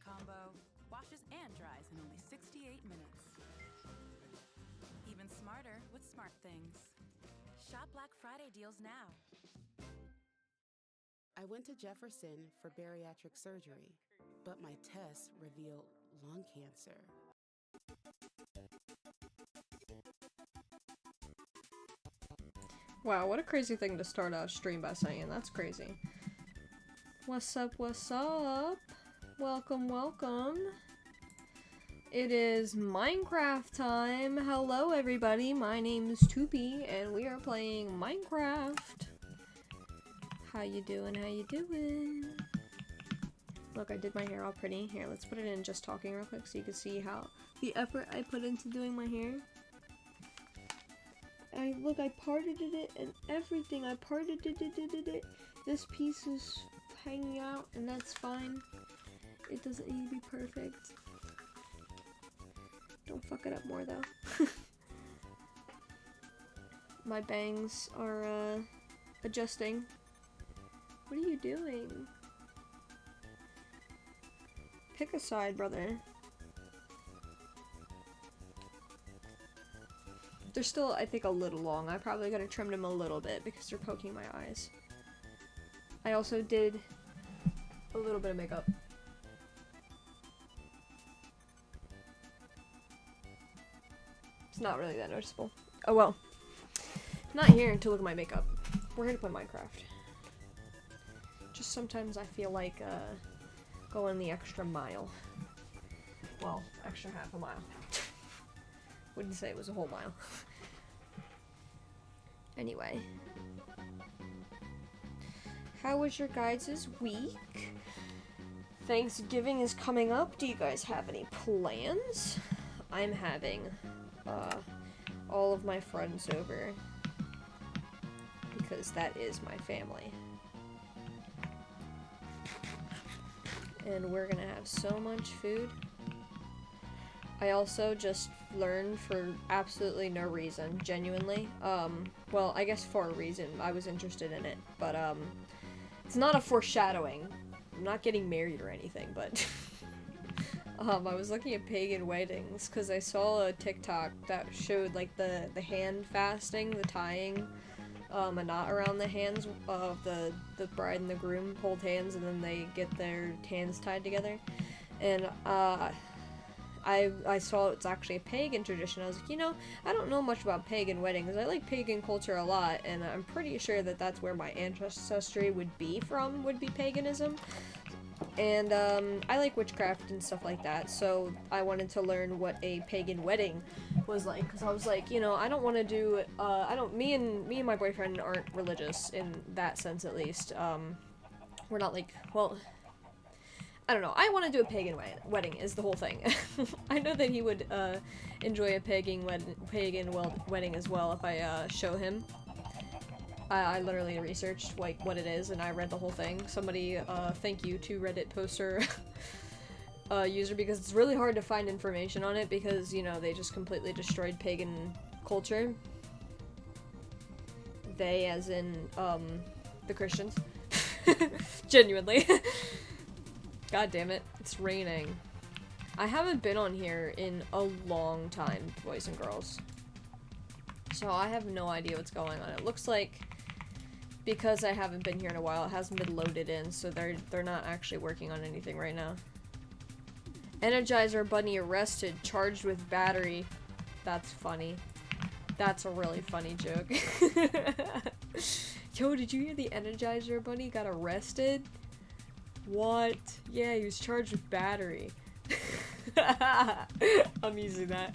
combo washes and dries in only 68 minutes. Even smarter with smart things. Shop Black Friday deals now. I went to Jefferson for bariatric surgery, but my tests revealed lung cancer. Wow, what a crazy thing to start a stream by saying. That's crazy. What's up, what's up? Welcome, welcome. It is Minecraft time. Hello, everybody. My name is Toopy, and we are playing Minecraft. How you doing? How you doing? Look, I did my hair all pretty. Here, let's put it in just talking real quick so you can see how the effort I put into doing my hair. Look, I parted it and everything. I parted it. This piece is hanging out, and that's fine. It doesn't need to be perfect. Don't fuck it up more, though. My bangs are, adjusting. What are you doing? Pick a side, brother. They're still, I think, a little long. I probably gotta trim them a little bit because they're poking my eyes. I also did a little bit of makeup. It's not really that noticeable. Oh well. Not here to look at my makeup. We're here to play Minecraft. Just sometimes I feel like, going the extra mile. Well, extra half a mile. Wouldn't say it was a whole mile. Anyway. How was your guys' week? Thanksgiving is coming up. Do you guys have any plans? I'm having, all of my friends over. Because that is my family. And we're gonna have so much food. I also just learned for absolutely no reason, genuinely. Well, I guess for a reason. I was interested in it, but, it's not a foreshadowing. I'm not getting married or anything, but, I was looking at pagan weddings, because I saw a TikTok that showed, like, the hand fasting, the tying, a knot around the hands of the bride and the groom hold hands, and then they get their hands tied together, and, I saw it's actually a pagan tradition. I was like, you know, I don't know much about pagan weddings. I like pagan culture a lot, and I'm pretty sure that that's where my ancestry would be from, would be paganism. And, I like witchcraft and stuff like that, so I wanted to learn what a pagan wedding was like, because I was like, you know, I don't want to do, me and my boyfriend aren't religious, in that sense at least. We're not like, well, I don't know. I want to do a pagan wedding is the whole thing. I know that he would enjoy a pagan wedding as well if I show him. I literally researched like what it is, and I read the whole thing. Somebody, thank you to Reddit poster user, because it's really hard to find information on it because, you know, they just completely destroyed pagan culture. They, as in the Christians. Genuinely. God damn it, it's raining. I haven't been on here in a long time, boys and girls. So I have no idea what's going on. It looks like, because I haven't been here in a while, it hasn't been loaded in, so they're not actually working on anything right now. Energizer Bunny arrested, charged with battery. That's funny. That's a really funny joke. Yo, did you hear the Energizer Bunny got arrested? What? Yeah, he was charged with battery. I'm using that.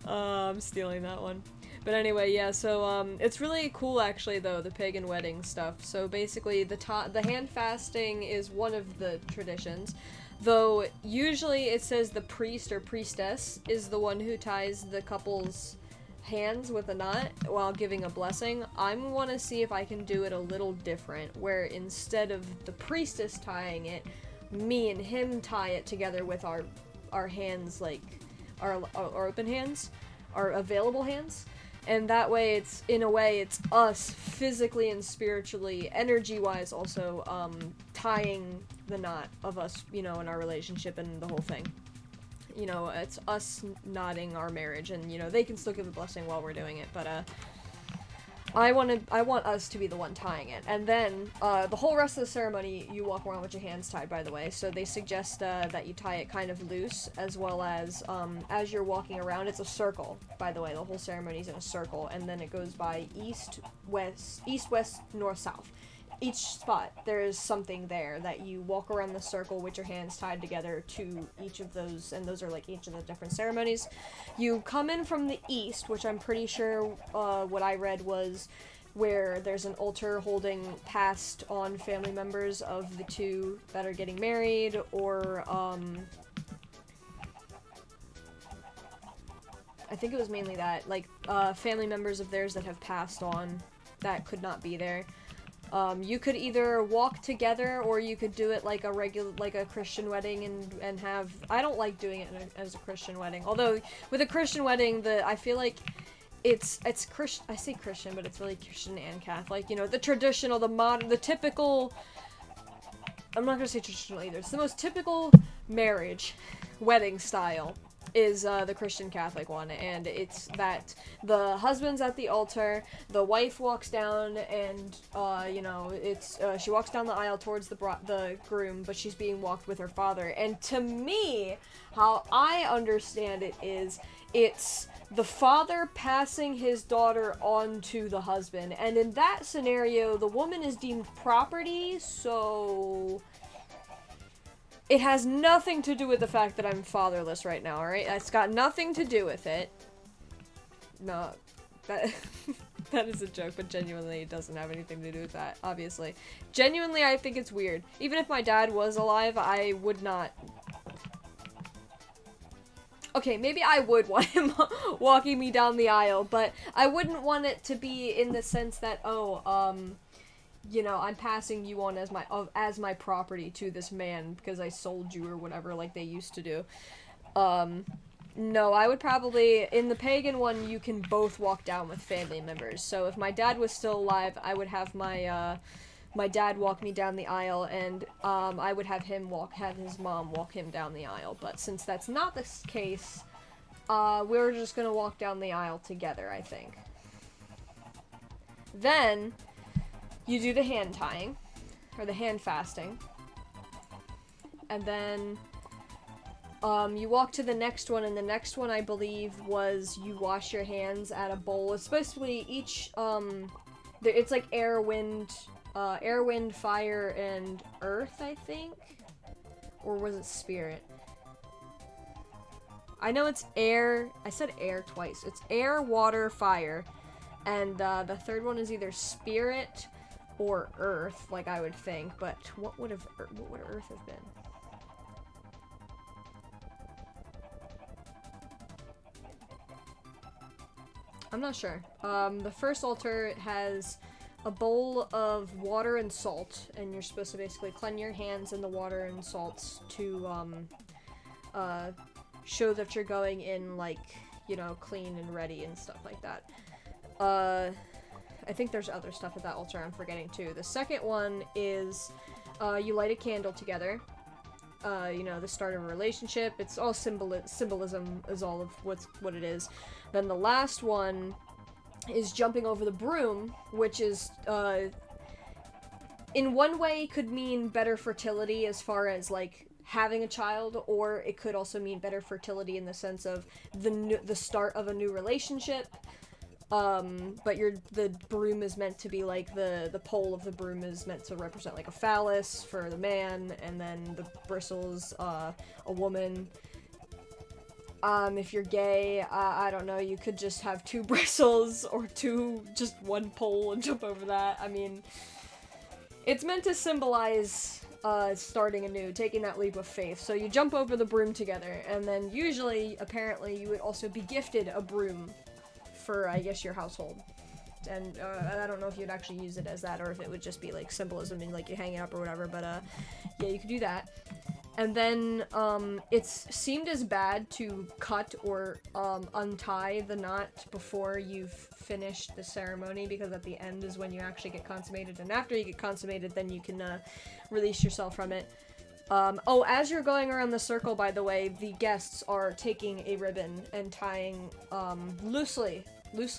I'm stealing that one. But anyway, yeah, so, it's really cool, actually, though, the pagan wedding stuff. So, basically, the hand fasting is one of the traditions. Though, usually it says the priest or priestess is the one who ties the couple's hands with a knot while giving a blessing. I want to see if I can do it a little different, where instead of the priestess tying it, me and him tie it together with our hands, like, our open hands, our available hands, And that way, it's, in a way, it's us physically and spiritually, energy-wise also, tying the knot of us, you know, in our relationship and the whole thing. You know, it's us knotting our marriage, and, you know, they can still give a blessing while we're doing it, but, I want us to be the one tying it. And then, the whole rest of the ceremony, you walk around with your hands tied, by the way. So they suggest, that you tie it kind of loose, as well as you're walking around, it's a circle, by the way. The whole ceremony's in a circle, and then it goes by east, west, north, south. Each spot, there is something there that you walk around the circle with your hands tied together to each of those, and those are like each of the different ceremonies. You come in from the east, which I'm pretty sure what I read was where there's an altar holding passed on family members of the two that are getting married, or I think it was mainly that, like, family members of theirs that have passed on that could not be there. You could either walk together, or you could do it like a Christian wedding and have, I don't like doing it as a Christian wedding, although with a Christian wedding, I feel like it's Christian, I say Christian, but it's really Christian and Catholic, you know, the traditional, the modern, the typical, I'm not gonna say traditional either, it's the most typical marriage, wedding style is the Christian Catholic one, and it's that the husband's at the altar, the wife walks down, and you know, it's she walks down the aisle towards the groom, but she's being walked with her father. And to me, how I understand it is, it's the father passing his daughter on to the husband, and in that scenario, the woman is deemed property, so it has nothing to do with the fact that I'm fatherless right now, alright? It's got nothing to do with it. No, that that is a joke, but genuinely it doesn't have anything to do with that, obviously. Genuinely, I think it's weird. Even if my dad was alive, I would not... Okay, maybe I would want him walking me down the aisle, but I wouldn't want it to be in the sense that, you know, I'm passing you on as my property to this man because I sold you or whatever, like they used to do. No, I would probably, in the pagan one, you can both walk down with family members. So if my dad was still alive, I would have my dad walk me down the aisle, and I would have his mom walk him down the aisle. But since that's not the case, we're just gonna walk down the aisle together, I think. Then you do the hand tying, or the hand fasting, and then you walk to the next one, and the next one, I believe, was you wash your hands at a bowl. It's basically each, it's like air, wind, fire, and earth, I think? Or was it spirit? I know it's air, I said air twice. It's air, water, fire, and the third one is either spirit or earth, like I would think, but what would earth have been? I'm not sure. The first altar has a bowl of water and salt, and you're supposed to basically cleanse your hands in the water and salts to show that you're going in, like, you know, clean and ready and stuff like that. I think there's other stuff at that altar I'm forgetting too. The second one is you light a candle together. You know, the start of a relationship. It's all symbolism is all of what it is. Then the last one is jumping over the broom, which is in one way could mean better fertility as far as like having a child, or it could also mean better fertility in the sense of the start of a new relationship. But the broom is meant to be like the pole of the broom is meant to represent like a phallus for the man, and then the bristles, a woman. If you're gay, I don't know, you could just have 2 bristles or just one pole and jump over that. I mean, it's meant to symbolize starting anew, taking that leap of faith. So you jump over the broom together, and then usually, apparently, you would also be gifted a broom for, I guess, your household. And I don't know if you'd actually use it as that, or if it would just be like symbolism and like you hang it up or whatever, but yeah, you could do that. And then, it seemed as bad to cut or, untie the knot before you've finished the ceremony, because at the end is when you actually get consummated, and after you get consummated, then you can, release yourself from it. Oh, as you're going around the circle, by the way, the guests are taking a ribbon and tying, loosely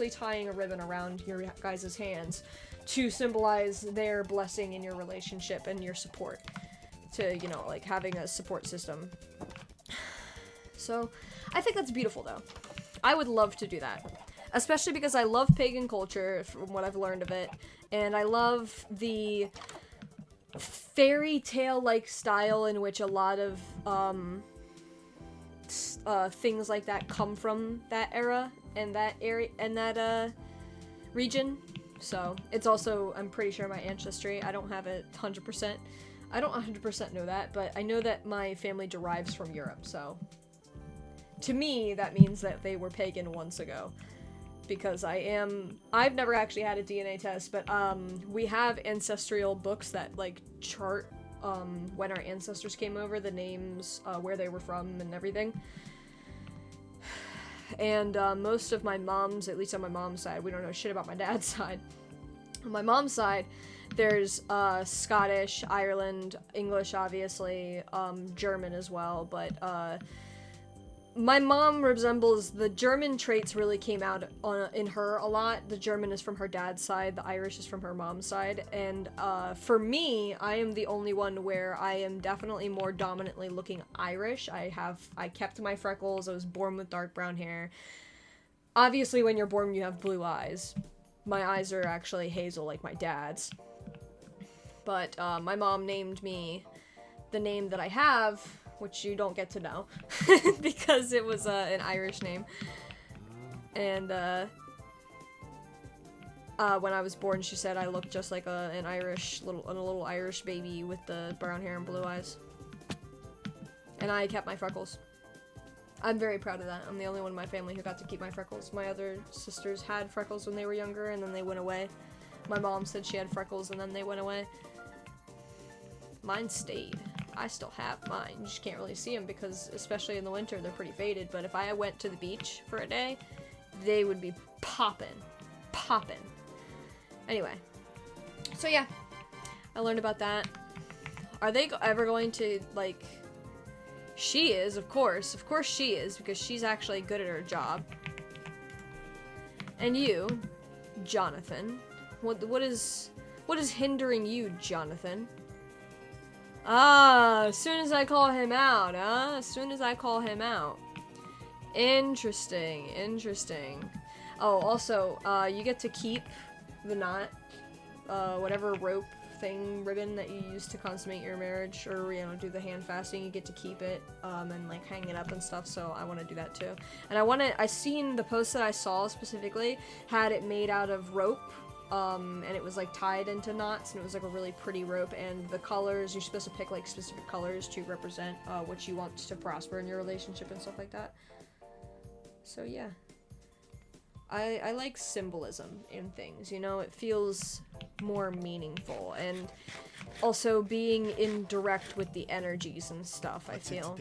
tying a ribbon around your guys' hands to symbolize their blessing in your relationship and your support. To, you know, like, having a support system. So, I think that's beautiful, though. I would love to do that. Especially because I love pagan culture, from what I've learned of it, and I love the fairy tale-like style in which a lot of, things like that come from that era, and that area, and that, region. So, it's also, I'm pretty sure, my ancestry. I don't have it 100%. I don't 100% know that, but I know that my family derives from Europe, so to me, that means that they were pagan once ago, because I've never actually had a DNA test, but, we have ancestral books that, like, chart, when our ancestors came over, the names, where they were from, and everything. And, most of my mom's, at least on my mom's side, we don't know shit about my dad's side. On my mom's side, there's, Scottish, Ireland, English, obviously, German as well, but, my mom resembles, the German traits really came out in her a lot. The German is from her dad's side, the Irish is from her mom's side, and, for me, I am the only one where I am definitely more dominantly looking Irish. I kept my freckles, I was born with dark brown hair. Obviously, when you're born, you have blue eyes. My eyes are actually hazel like my dad's. But, my mom named me the name that I have, which you don't get to know, because it was, an Irish name. And, when I was born, she said I looked just like a little Irish baby with the brown hair and blue eyes. And I kept my freckles. I'm very proud of that. I'm the only one in my family who got to keep my freckles. My other sisters had freckles when they were younger, and then they went away. My mom said she had freckles, and then they went away. Mine stayed. I still have mine. You just can't really see them because, especially in the winter, they're pretty faded. But if I went to the beach for a day, they would be popping. Popping. Anyway. So yeah. I learned about that. Are they ever going to, like... She is, of course. Of course she is, because she's actually good at her job. And you, Jonathan. What is hindering you, Jonathan? Ah, as soon as I call him out, huh? As soon as I call him out. Interesting, interesting. Oh, also, you get to keep the knot, whatever rope thing, ribbon that you use to consummate your marriage, or, you know, do the hand fasting, you get to keep it, and, like, hang it up and stuff, so I want to do that too. And I seen the post that I saw specifically had it made out of rope, and it was, like, tied into knots, and it was, like, a really pretty rope, and the colors, you're supposed to pick, like, specific colors to represent, what you want to prosper in your relationship and stuff like that. So, yeah. I like symbolism in things, you know, it feels more meaningful, and also being in direct with the energies and stuff, I feel.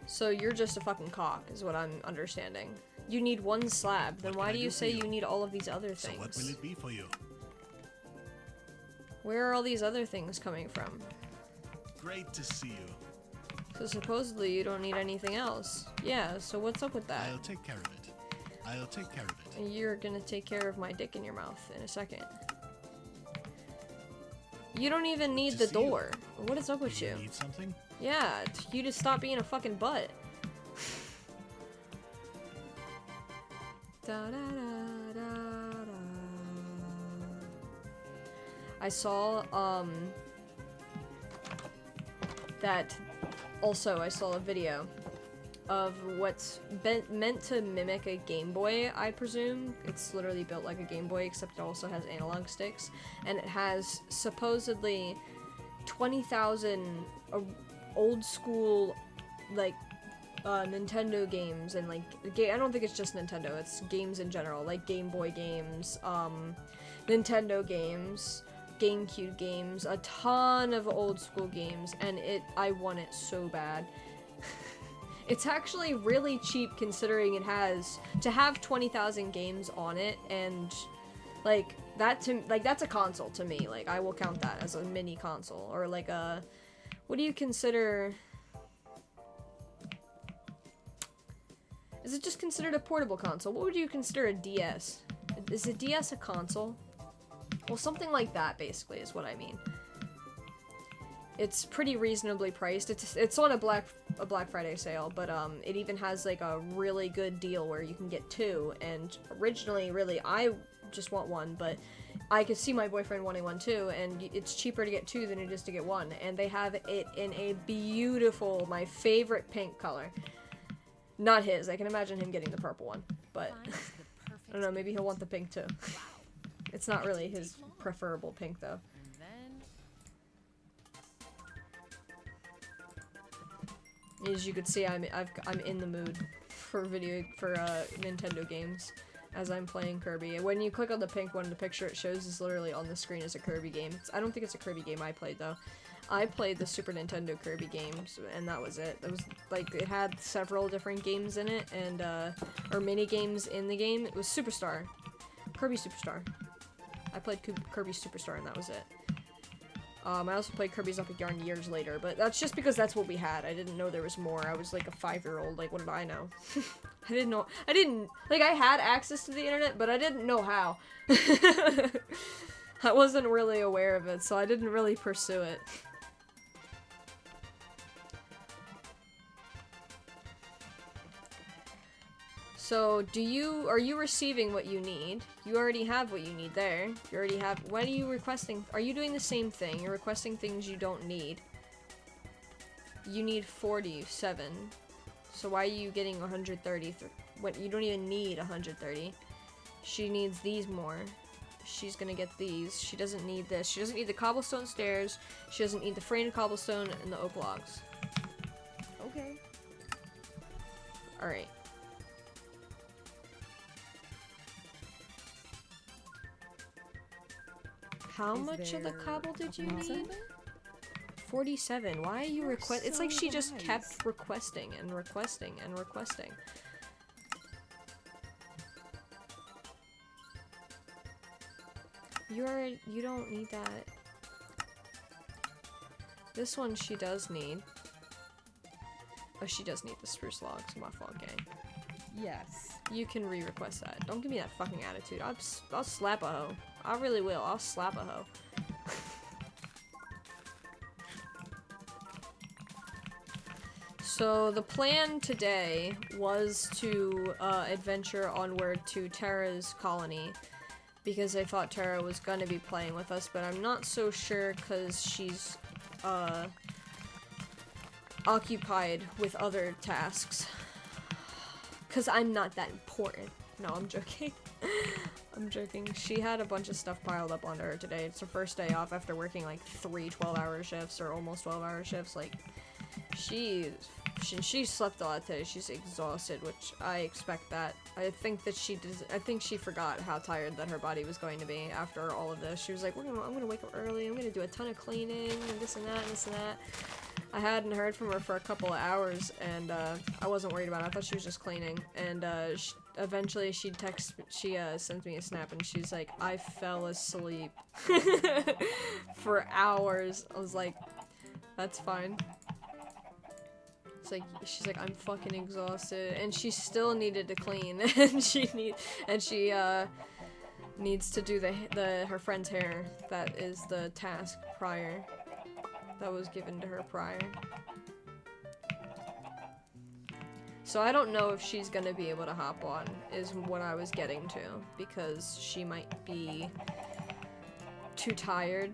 So you're just a fucking cock, is what I'm understanding. You need one slab, then why do you say you need all of these other things? So what will it be for you? Where are all these other things coming from? Great to see you. So supposedly you don't need anything else. Yeah, so what's up with that? I'll take care of it. I'll take care of it. And you're gonna take care of my dick in your mouth in a second. You don't even need the door. What is up with you? Need something? Yeah, you just stop being a fucking butt. Da, da, da, da, da. I saw, that... Also, I saw a video of what's meant to mimic a Game Boy, I presume. It's literally built like a Game Boy, except it also has analog sticks. And it has supposedly 20,000 old school, like, Nintendo games, and, like, I don't think it's just Nintendo, it's games in general, like Game Boy games, Nintendo games, GameCube games, a ton of old school games, and I want it so bad. It's actually really cheap considering it has to have 20,000 games on it, and like that's a console to me. Like I will count that as a mini console, or like a, what do you consider? Is it just considered a portable console? What would you consider a DS? Is a DS a console? Well, something like that basically is what I mean. It's pretty reasonably priced. It's on a Black Friday sale, but it even has like a really good deal where you can get 2. And originally, really, I just want 1, but I could see my boyfriend wanting 1 too, and it's cheaper to get 2 than it is to get 1. And they have it in a beautiful, my favorite pink color. Not his. I can imagine him getting the purple one, but I don't know. Maybe he'll want the pink too. It's not really his preferable pink though. As you can see, I'm in the mood for Nintendo games as I'm playing Kirby. And when you click on the pink one, the picture it shows is literally on the screen as a Kirby game. I don't think it's a Kirby game I played though. I played the Super Nintendo Kirby games, and that was it. It was like it had several different games in it, and or mini games in the game. It was Superstar, Kirby Superstar. I played Kirby Superstar, and that was it. I also played Kirby's Epic Yarn years later, but that's just because that's what we had. I didn't know there was more. I was like a 5-year-old, like, what did I know? I had access to the internet, but I didn't know how. I wasn't really aware of it, so I didn't really pursue it. So, are you receiving what you need? You already have what you need there. You already have, what are you requesting? Are you doing the same thing? You're requesting things you don't need. You need 47. So why are you getting 130? What, you don't even need 130. She needs these more. She's gonna get these. She doesn't need this. She doesn't need the cobblestone stairs. She doesn't need the framed cobblestone and the oak logs. Okay. Alright. How much of the cobble did you need? 47. Why are you request? It's like she just kept requesting and requesting and requesting. You don't need that. This one she does need. Oh, she does need the spruce logs. My fault, gang. Yes. You can re-request that. Don't give me that fucking attitude. I'll slap a hoe. I really will. I'll slap a hoe. So the plan today was to adventure onward to Terra's colony, because I thought Terra was gonna be playing with us, but I'm not so sure because she's occupied with other tasks. Because I'm not that important. No, I'm joking. I'm joking. She had a bunch of stuff piled up onto her today. It's her first day off after working like 3 12-hour shifts, or almost 12-hour shifts. Like, she slept a lot today. She's exhausted, which I expect that. I think she forgot how tired that her body was going to be after all of this. She was like, I'm gonna wake up early, I'm gonna do a ton of cleaning, and this and that, and this and that. I hadn't heard from her for a couple of hours, and I wasn't worried about it. I thought she was just cleaning, and eventually she sends me a snap, and she's like, I fell asleep for hours. I was like, that's fine. It's like, she's like, I'm fucking exhausted, and she still needed to clean, and she needs to do her friend's hair. That is the task prior. That was given to her prior. So I don't know if she's gonna be able to hop on, is what I was getting to, because she might be too tired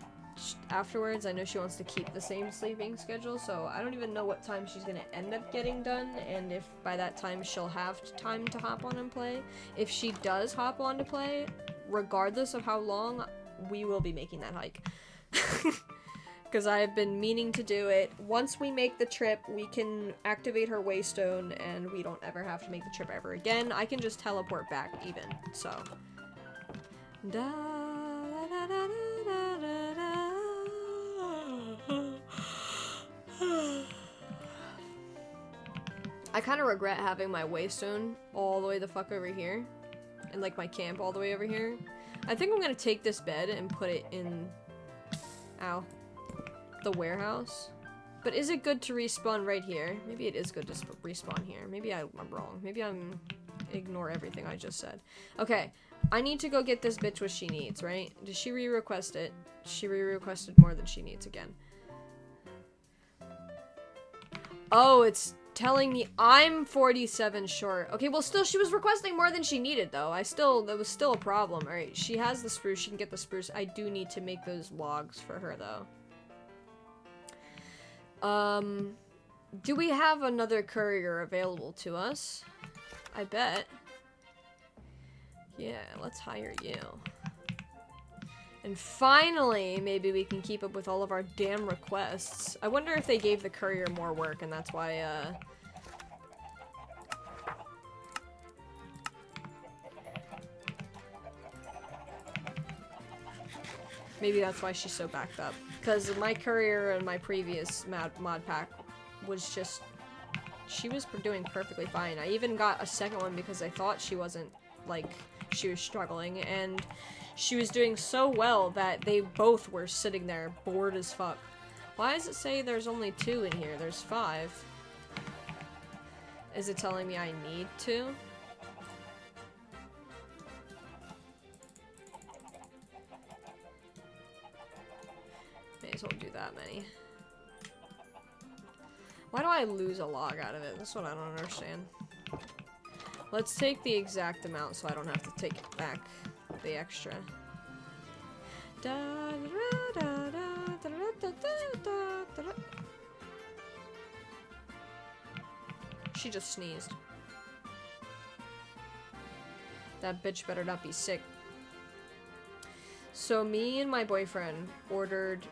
afterwards. I know she wants to keep the same sleeping schedule, so I don't even know what time she's gonna end up getting done, and if by that time she'll have time to hop on and play. If she does hop on to play, regardless of how long, we will be making that hike. Because I've been meaning to do it. Once we make the trip, we can activate her waystone, and we don't ever have to make the trip ever again. I can just teleport back even, so. Da, da, I kind of regret having my waystone all the way the fuck over here. And like my camp all the way over here. I think I'm gonna take this bed and put it in... Ow. The warehouse. But is it good to respawn right here? Maybe it is good to respawn here. Maybe I'm wrong. Maybe I'm... Ignore everything I just said. Okay. I need to go get this bitch what she needs, right? Did she re-request it? She re-requested more than she needs again. Oh, it's telling me I'm 47 short. Okay, well still, she was requesting more than she needed though. That was still a problem. Alright, she has the spruce, she can get the spruce. I do need to make those logs for her though. Do we have another courier available to us? I bet. Yeah, let's hire you. And finally, maybe we can keep up with all of our damn requests. I wonder if they gave the courier more work and that's why, maybe that's why she's so backed up. Because my courier and my previous mod pack was just... She was doing perfectly fine. I even got a second one because I thought she wasn't, like, she was struggling. And she was doing so well that they both were sitting there bored as fuck. Why does it say there's only 2 in here? There's 5. Is it telling me I need 2? May as well do that many. Why do I lose a log out of it? That's what I don't understand. Let's take the exact amount so I don't have to take back the extra. She just sneezed. That bitch better not be sick. So me and my boyfriend ordered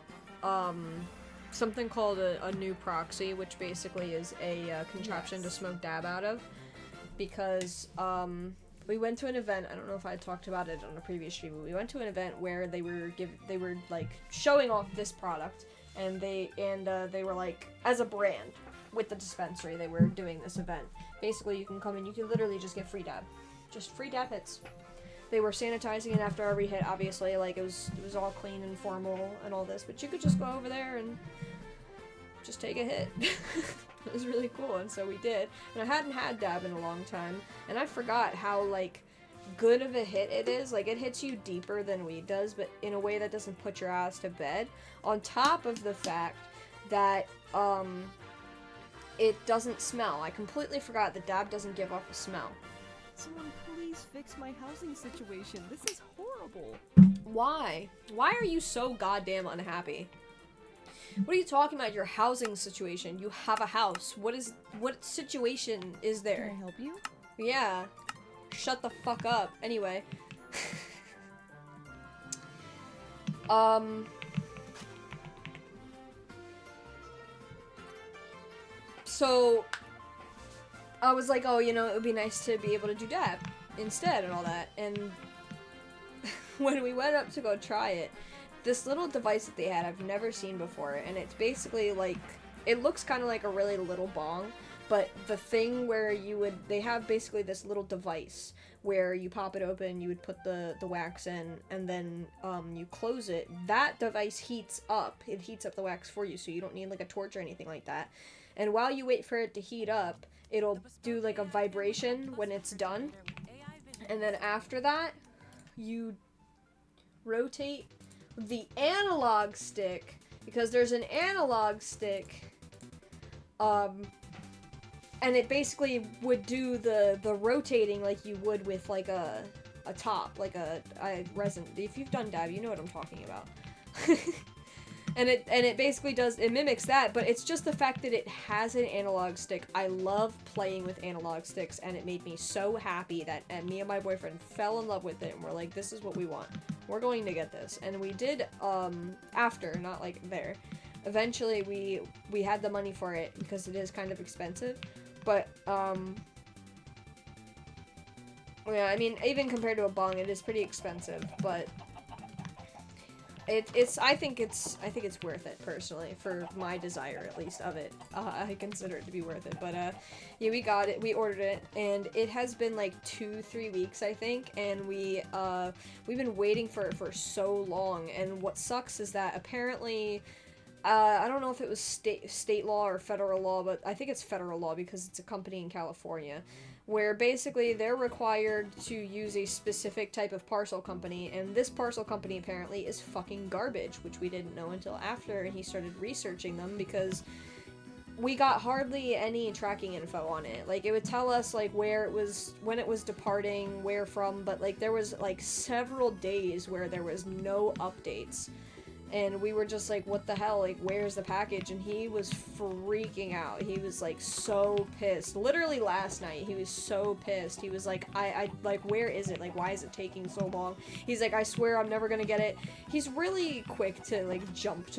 something called a new proxy, which basically is a contraption to smoke dab out of, because we went to an event. I don't know if I talked about it on a previous stream, but we went to an event where they were like showing off this product, and they were like, as a brand with the dispensary, they were doing this event. Basically, you can come and you can literally just get free dab, just free dab hits. They were sanitizing it after every hit, obviously, like it was all clean and formal and all this, but you could just go over there and just take a hit. It was really cool, and so we did. And I hadn't had dab in a long time, and I forgot how, like, good of a hit it is. Like, it hits you deeper than weed does, but in a way that doesn't put your ass to bed. On top of the fact that, it doesn't smell. I completely forgot that dab doesn't give off a smell. Someone please fix my housing situation. This is horrible. Why? Why are you so goddamn unhappy? What are you talking about? Your housing situation. You have a house. What situation is there? Can I help you? Yeah. Shut the fuck up. Anyway. So I was like, oh, you know, it would be nice to be able to do dab instead and all that. And when we went up to go try it, this little device that they had, I've never seen before, and it's basically like, it looks kind of like a really little bong, but the thing where they have basically this little device where you pop it open, you would put the wax in, and then you close it. That device heats up. It heats up the wax for you, so you don't need like a torch or anything like that. And while you wait for it to heat up, it'll do like a vibration when it's done. And then after that, you rotate the analog stick, because there's an analog stick, and it basically would do the rotating like you would with like a top, like a resin. If you've done dab, you know what I'm talking about. And it basically does, it mimics that, but it's just the fact that it has an analog stick. I love playing with analog sticks, and it made me so happy that me and my boyfriend fell in love with it, and we're like, this is what we want. We're going to get this. And we did, after, not like there. Eventually, we had the money for it, because it is kind of expensive. But, yeah, I mean, even compared to a bong, it is pretty expensive, but I think it's worth it personally, for my desire at least of it. I consider it to be worth it. But yeah, we got it, we ordered it, and it has been like 2-3 weeks I think, and we've been waiting for it for so long. And what sucks is that apparently, I don't know if it was state law or federal law, but I think it's federal law because it's a company in California, where basically they're required to use a specific type of parcel company, and this parcel company apparently is fucking garbage, which we didn't know until after he started researching them, because we got hardly any tracking info on it. Like, it would tell us, like, where it was, when it was departing, where from, but, like, there was, like, several days where there was no updates. And we were just like, what the hell, like, where's the package? And he was freaking out. He was, like, so pissed. Literally last night, he was so pissed. He was like, I like, where is it? Like, why is it taking so long? He's like, I swear I'm never gonna get it. He's really quick to, like, jump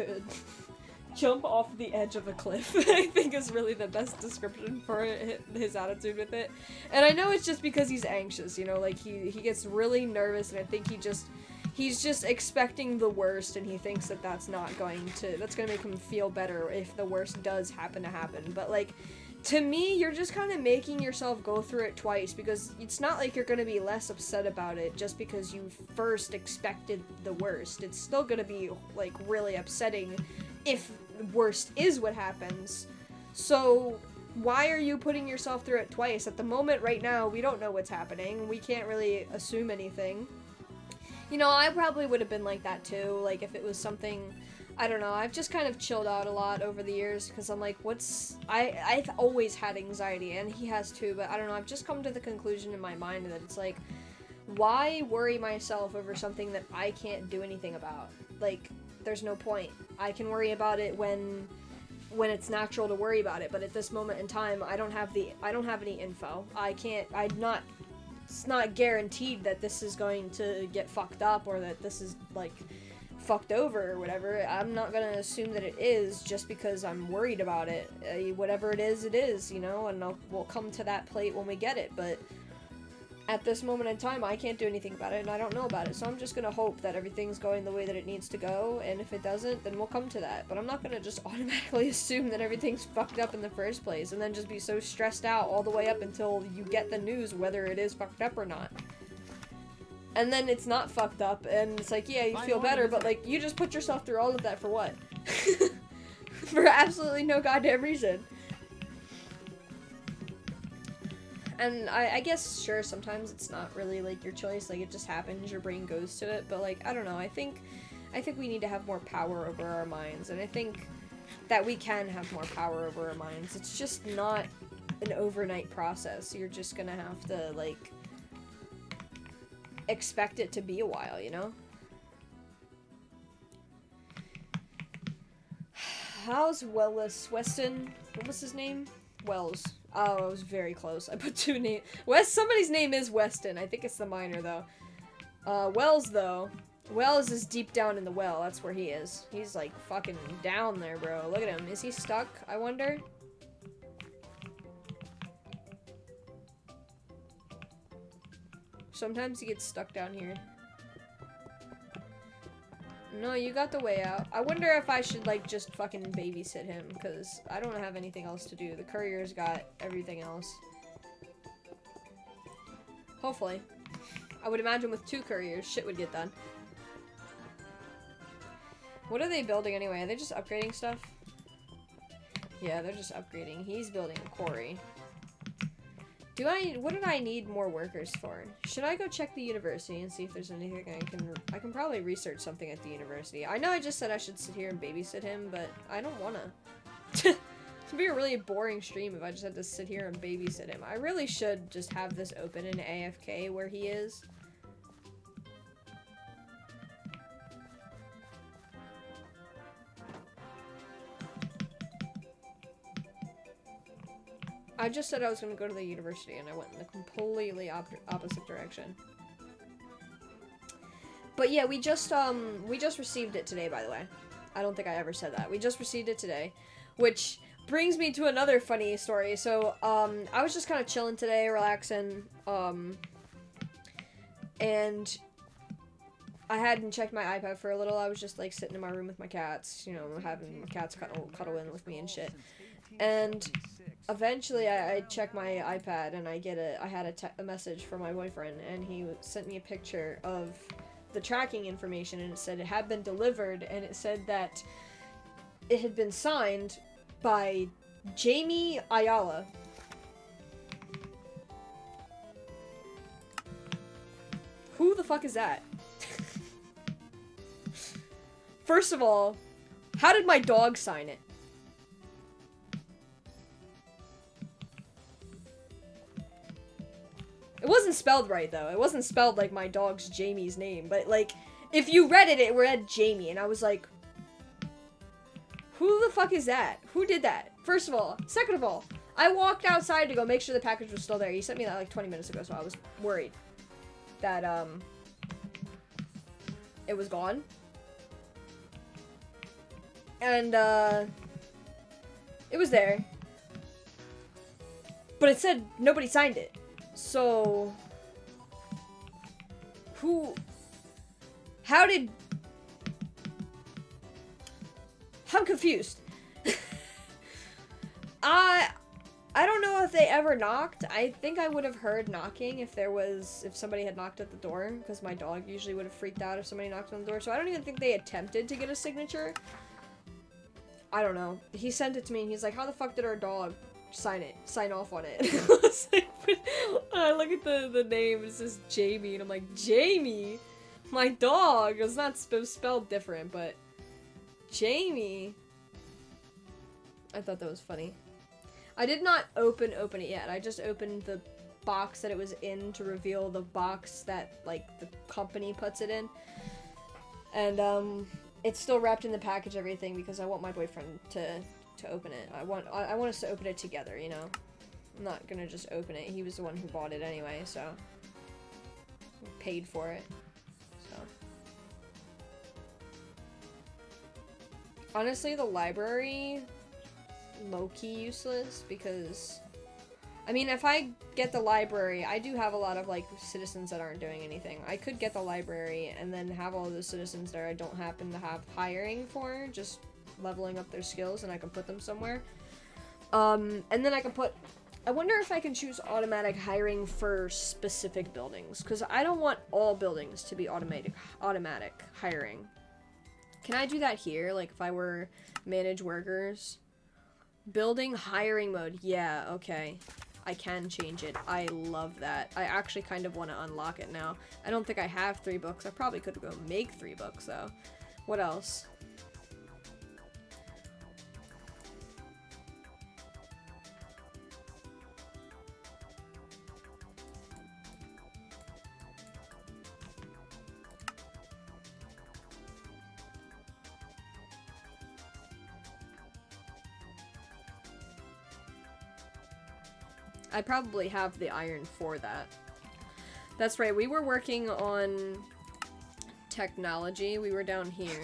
off the edge of a cliff. I think is really the best description for it, his attitude with it. And I know it's just because he's anxious, you know, like, he gets really nervous, and I think he's just expecting the worst, and he thinks that that's gonna make him feel better if the worst does happen to happen. But, like, to me, you're just kind of making yourself go through it twice, because it's not like you're gonna be less upset about it just because you first expected the worst. It's still gonna be, like, really upsetting if worst is what happens. So why are you putting yourself through it twice? At the moment right now, we don't know what's happening. We can't really assume anything. You know, I probably would have been like that too, like, if it was something, I don't know, I've just kind of chilled out a lot over the years, because I'm like, I've always had anxiety, and he has too, but I don't know, I've just come to the conclusion in my mind that it's like, why worry myself over something that I can't do anything about? Like, there's no point. I can worry about it when it's natural to worry about it, but at this moment in time, I don't have any info. It's not guaranteed that this is going to get fucked up, or that this is, like, fucked over or whatever. I'm not gonna assume that it is just because I'm worried about it. Whatever it is, you know, and we'll come to that plate when we get it, but at this moment in time, I can't do anything about it, and I don't know about it, so I'm just gonna hope that everything's going the way that it needs to go, and if it doesn't, then we'll come to that. But I'm not gonna just automatically assume that everything's fucked up in the first place, and then just be so stressed out all the way up until you get the news whether it is fucked up or not. And then it's not fucked up, and it's like, yeah, you feel better, but, like, you just put yourself through all of that for what? For absolutely no goddamn reason. And I guess, sure, sometimes it's not really, like, your choice, like, it just happens, your brain goes to it, but, like, I don't know, I think we need to have more power over our minds, and I think that we can have more power over our minds. It's just not an overnight process. You're just gonna have to, like, expect it to be a while, you know? How's Weston? What was his name? Wells. Oh, I was very close. I put two names. Somebody's name is Weston. I think it's the miner, though. Wells, though. Wells is deep down in the well. That's where he is. He's, like, fucking down there, bro. Look at him. Is he stuck, I wonder? Sometimes he gets stuck down here. No, you got the way out. I wonder if I should, like, just fucking babysit him, because I don't have anything else to do. The courier's got everything else. Hopefully. I would imagine with 2 couriers, shit would get done. What are they building anyway? Are they just upgrading stuff? Yeah, they're just upgrading. He's building a quarry. What did I need more workers for? Should I go check the university and see if there's anything I can probably research something at the university. I know I just said I should sit here and babysit him, but I don't wanna. It'd be a really boring stream if I just had to sit here and babysit him. I really should just have this open in AFK where he is. I just said I was going to go to the university, and I went in the completely opposite direction. But yeah, we just received it today, by the way. I don't think I ever said that. We just received it today, which brings me to another funny story. So, I was just kind of chilling today, relaxing, and I hadn't checked my iPad for a little. I was just like sitting in my room with my cats, you know, having my cats cuddle in with me and shit. And eventually I check my iPad and I had a message from my boyfriend, and he sent me a picture of the tracking information, and it said it had been delivered, and it said that it had been signed by Jamie Ayala. Who the fuck is that? First of all, how did my dog sign it? It wasn't spelled right, though. It wasn't spelled like my dog's Jamie's name, but, like, if you read it, it read Jamie, and I was like, who the fuck is that? Who did that? First of all. Second of all, I walked outside to go make sure the package was still there. He sent me that, like, 20 minutes ago, so I was worried that, it was gone. And, it was there. But it said nobody signed it. So, I'm confused. I don't know if they ever knocked. I think I would have heard knocking if somebody had knocked at the door, because my dog usually would have freaked out if somebody knocked on the door. So I don't even think they attempted to get a signature. I don't know. He sent it to me and he's like, how the fuck did our dog sign off on it? I was like, I look at the name, it says Jamie, and I'm like, Jamie? My dog? It's not spelled different, but Jamie? I thought that was funny. I did not open it yet. I just opened the box that it was in to reveal the box that, like, the company puts it in. And, it's still wrapped in the package, everything, because I want my boyfriend to open it. I want us to open it together, you know? I'm not gonna just open it. He was the one who bought it anyway, so. Paid for it. So. Honestly, the library, low-key useless, because, I mean, if I get the library, I do have a lot of, like, citizens that aren't doing anything. I could get the library and then have all those citizens there I don't happen to have hiring for, just leveling up their skills, and I can put them somewhere. And then I can I wonder if I can choose automatic hiring for specific buildings, because I don't want all buildings to be automatic hiring. Can I do that here? Like, if I were manage workers? Building hiring mode. Yeah, okay. I can change it. I love that. I actually kind of want to unlock it now. I don't think I have 3 books. I probably could go make 3 books, though. What else? I probably have the iron for that. That's right, we were working on technology. We were down here.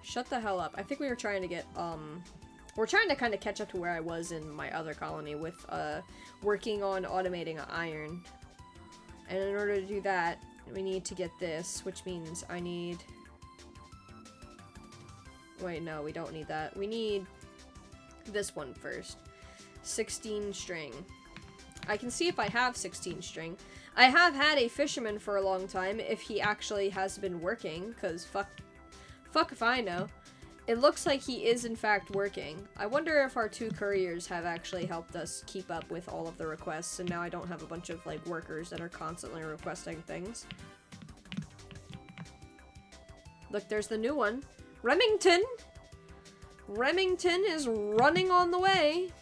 Shut the hell up. I think we were trying to get, we're trying to kind of catch up to where I was in my other colony with, working on automating iron. And in order to do that, we need to get this, which means I need... Wait, no, we don't need that. We need this one first. 16 string. I can see if I have 16 string. I have had a fisherman for a long time, if he actually has been working, because fuck if I know. It looks like he is in fact working. I wonder if our 2 couriers have actually helped us keep up with all of the requests, and now I don't have a bunch of, like, workers that are constantly requesting things. Look, there's the new one. Remington! Remington is running on the way.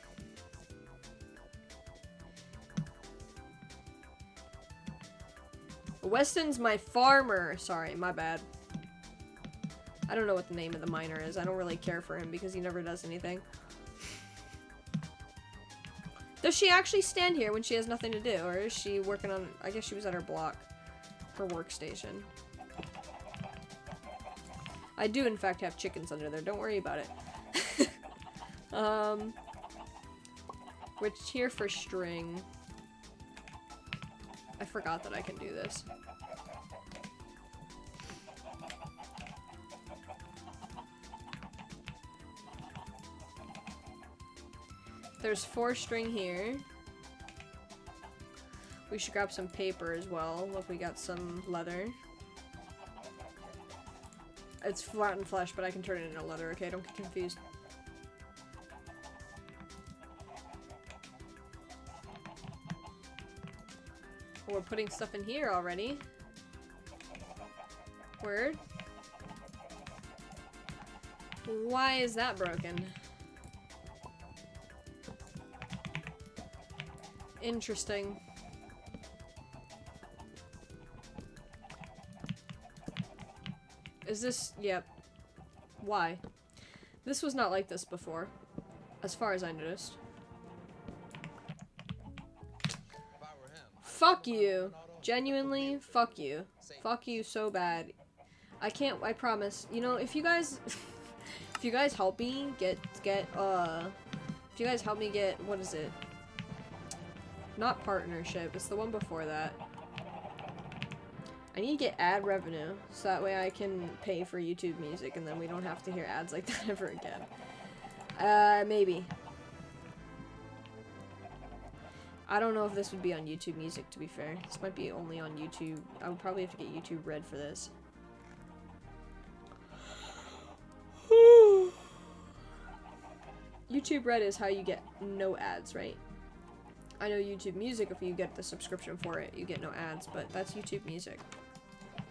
Weston's my farmer. Sorry, my bad. I don't know what the name of the miner is. I don't really care for him because he never does anything. Does she actually stand here when she has nothing to do? Or is she working on... I guess she was at her block. Her workstation. I do, in fact, have chickens under there. Don't worry about it. Which here for string... I forgot that I can do this. There's 4 string here. We should grab some paper as well. Look, we got some leather. It's flattened flesh, but I can turn it into leather, okay? Don't get confused. Oh, we're putting stuff in here already. Word. Why is that broken? Interesting. Is this... Yep. Why? This was not like this before, as far as I noticed. Fuck you. Genuinely, fuck you. Fuck you so bad. I can't, I promise. You know, if you guys... if you guys help me if you guys help me get, what is it? Not partnership, it's the one before that. I need to get ad revenue, so that way I can pay for YouTube music, and then we don't have to hear ads like that ever again. Maybe. I don't know if this would be on YouTube music, to be fair. This might be only on YouTube. I would probably have to get YouTube Red for this. YouTube Red is how you get no ads, right? I know YouTube Music, if you get the subscription for it, you get no ads, but that's YouTube Music.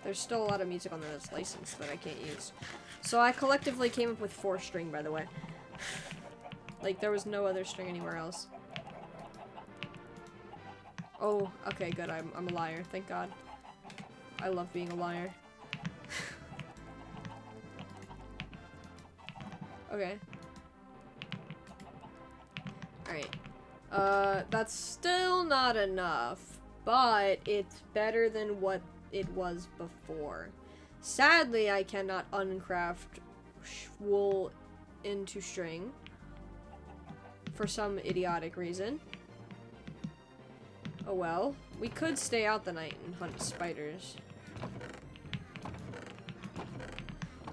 There's still a lot of music on there that's licensed that I can't use. So I collectively came up with 4 string, by the way. Like, there was no other string anywhere else. Oh, okay, good. I'm a liar. Thank God. I love being a liar. Okay. Alright. That's still not enough, but it's better than what it was before. Sadly, I cannot uncraft wool into string for some idiotic reason. Oh well. We could stay out the night and hunt spiders.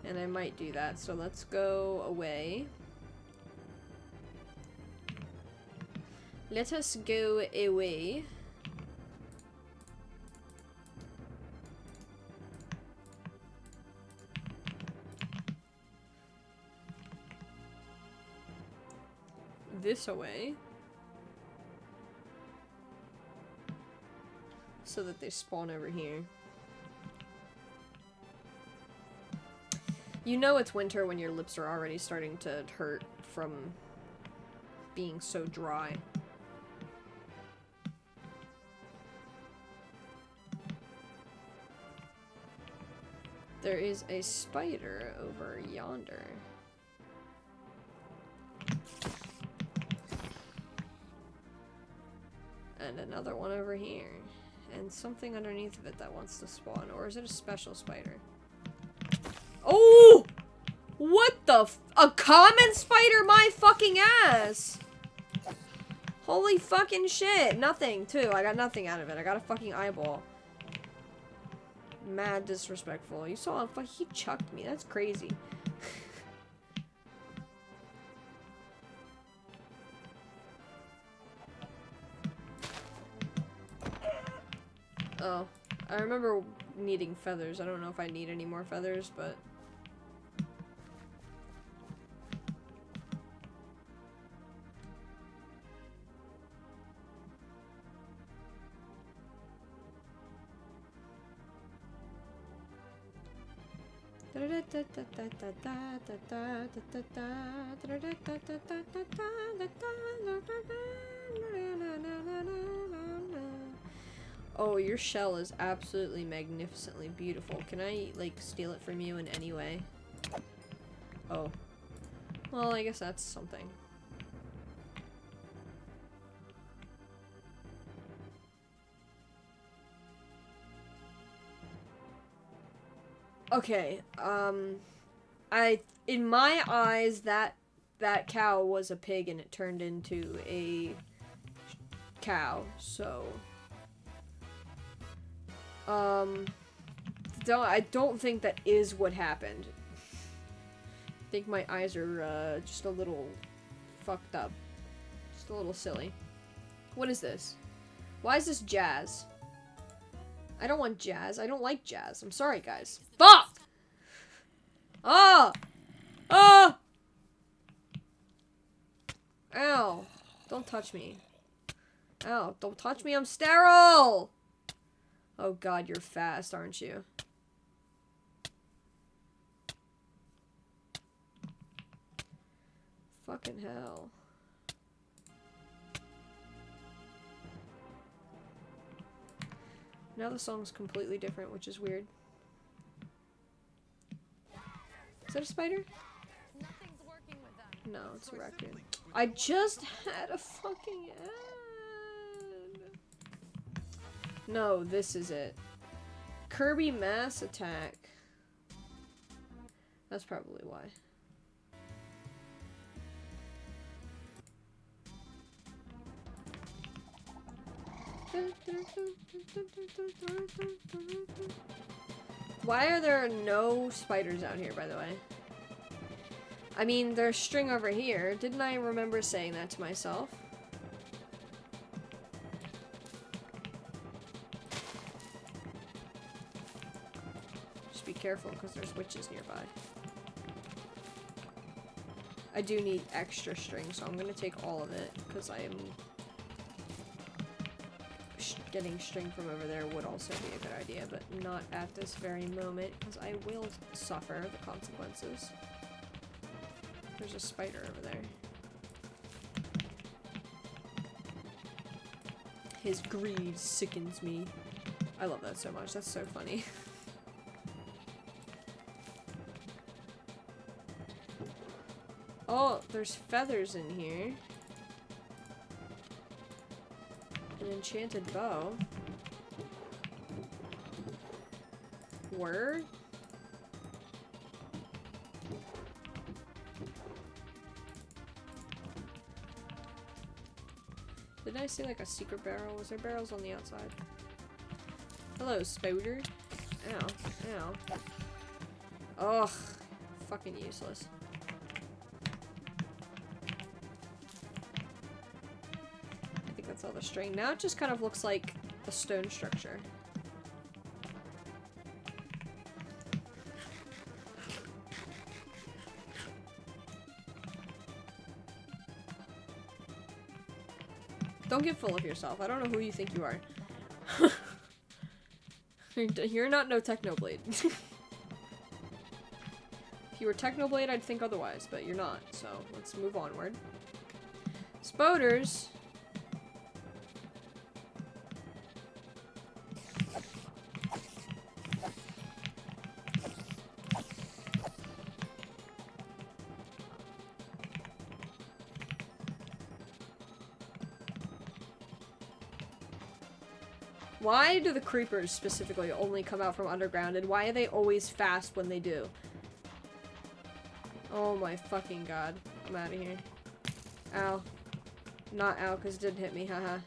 And I might do that, so let's go away. Let us go away. This away. So that they spawn over here. You know it's winter when your lips are already starting to hurt from being so dry. There is a spider over yonder. And another one over here. And something underneath of it that wants to spawn. Or is it a special spider? Oh! What the a common spider, my fucking ass! Holy fucking shit. Nothing, too. I got nothing out of it. I got a fucking eyeball. Mad disrespectful. You saw him, he chucked me. That's crazy. Oh, I remember needing feathers. I don't know if I need any more feathers, but... Oh, your shell is absolutely magnificently beautiful. Can I, like, steal it from you in any way? Oh. Well, I guess that's something. Okay, in my eyes, that cow was a pig and it turned into a cow, so... I don't think that is what happened. I think my eyes are, just a little fucked up. Just a little silly. What is this? Why is this jazz? I don't want jazz. I don't like jazz. I'm sorry, guys. Fuck! Ah! Ah! Ow. Don't touch me. Ow. Don't touch me. I'm sterile! Oh god, you're fast, aren't you? Fucking hell. Now the song's completely different, which is weird. Is that a spider? No, it's a raccoon. I just had a fucking ad. No, this is it. Kirby Mass Attack. That's probably why. Why are there no spiders out here, by the way? I mean, there's string over here. Didn't I remember saying that to myself? Just be careful, because there's witches nearby. I do need extra string, so I'm gonna take all of it, because I am... Getting string from over there would also be a good idea, but not at this very moment, because I will suffer the consequences. There's a spider over there. His greed sickens me. I love that so much. That's so funny. Oh, there's feathers in here. An enchanted bow. Word? Didn't I see like a secret barrel? Was there barrels on the outside? Hello, spider. Ow. Ow. Ugh. Fucking useless. That's all the string. Now it just kind of looks like a stone structure. Don't get full of yourself. I don't know who you think you are. You're not no Technoblade. If you were Technoblade, I'd think otherwise, but you're not, so let's move onward. Spoders. Why do the creepers specifically only come out from underground, and why are they always fast when they do? Oh my fucking god. I'm out of here. Ow. Not ow, because it didn't hit me, haha.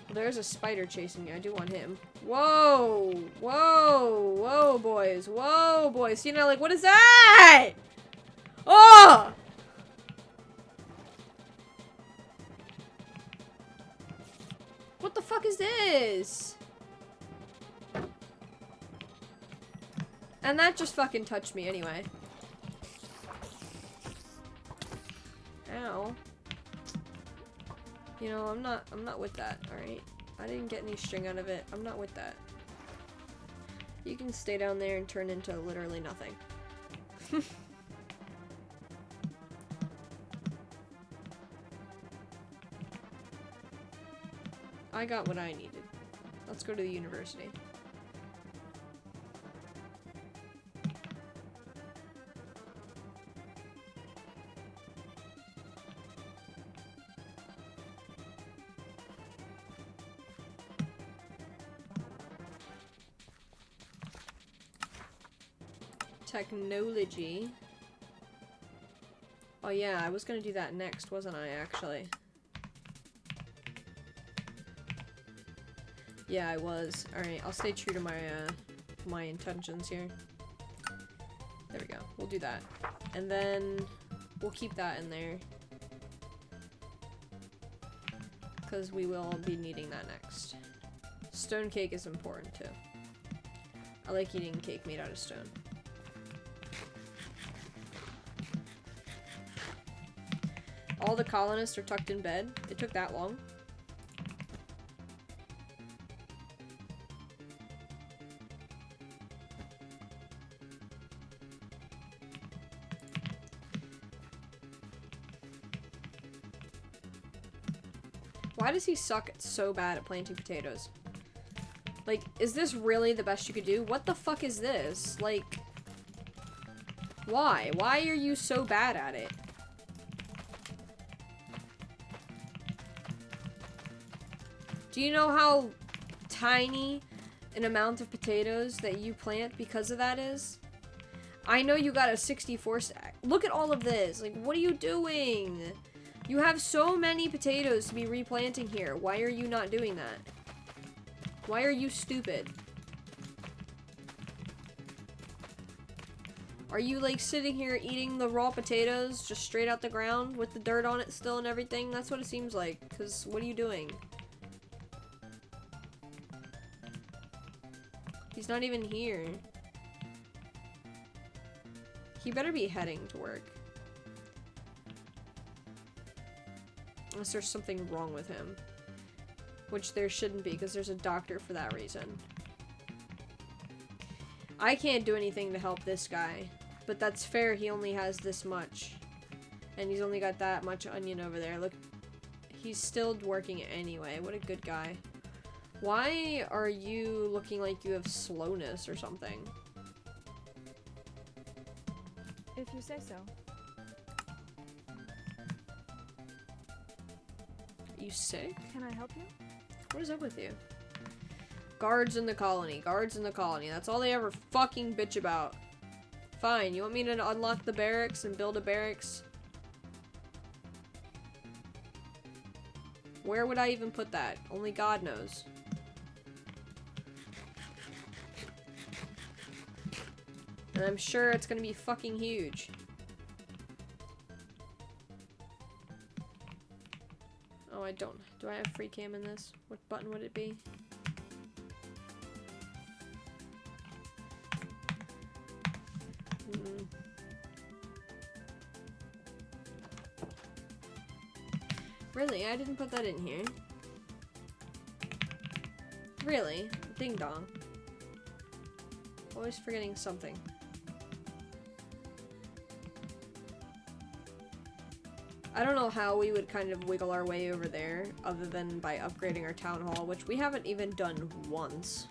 Well, there's a spider chasing me. I do want him. Whoa! Whoa! Whoa, boys. Whoa, boys. You know, like, what is that? Oh! What the fuck is this? And that just fucking touched me anyway. Ow. You know, I'm not with that, alright? I didn't get any string out of it. I'm not with that. You can stay down there and turn into literally nothing. I got what I needed. Let's go to the university. Technology. Oh yeah, I was gonna do that next, wasn't I, actually? Yeah, I was. Alright, I'll stay true to my intentions here. There we go. We'll do that. And then we'll keep that in there. because we will be needing that next. Stone cake is important too. I like eating cake made out of stone. All the colonists are tucked in bed. It took that long. Why does he suck so bad at planting potatoes? Like, is this really the best you could do? What the fuck is this? Like, why? Why are you so bad at it? Do you know how tiny an amount of potatoes that you plant because of that is? I know you got a 64 stack. Look at all of this. Like, what are you doing? You have so many potatoes to be replanting here. Why are you not doing that? Why are you stupid? Are you like sitting here eating the raw potatoes just straight out the ground with the dirt on it still and everything? That's what it seems like. Because what are you doing? He's not even here. He better be heading to work. Unless there's something wrong with him. Which there shouldn't be, because there's a doctor for that reason. I can't do anything to help this guy. But that's fair, he only has this much. And he's only got that much onion over there. Look, he's still working anyway. What a good guy. Why are you looking like you have slowness or something? If you say so. Are you sick? Can I help you? What is up with you? Guards in the colony. Guards in the colony. That's all they ever fucking bitch about. Fine, you want me to unlock the barracks and build a barracks? Where would I even put that? Only God knows. And I'm sure it's gonna be fucking huge. Oh, I don't. Do I have free cam in this? What button would it be? Really? I didn't put that in here. Really? Ding dong. Always forgetting something. I don't know how we would kind of wiggle our way over there, other than by upgrading our town hall, which we haven't even done once.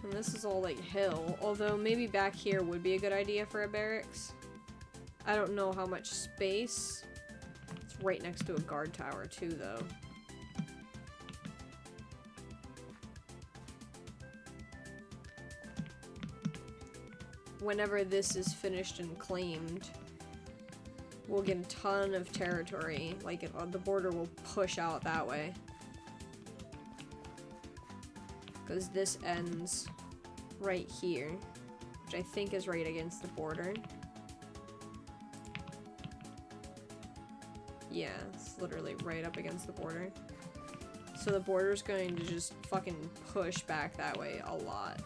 And this is all like hill, although maybe back here would be a good idea for a barracks. I don't know how much space. It's right next to a guard tower too, though. Whenever this is finished and claimed, we'll get a ton of territory. Like, the border will push out that way. Because this ends right here, which I think is right against the border. Yeah, it's literally right up against the border. So the border's going to just fucking push back that way a lot.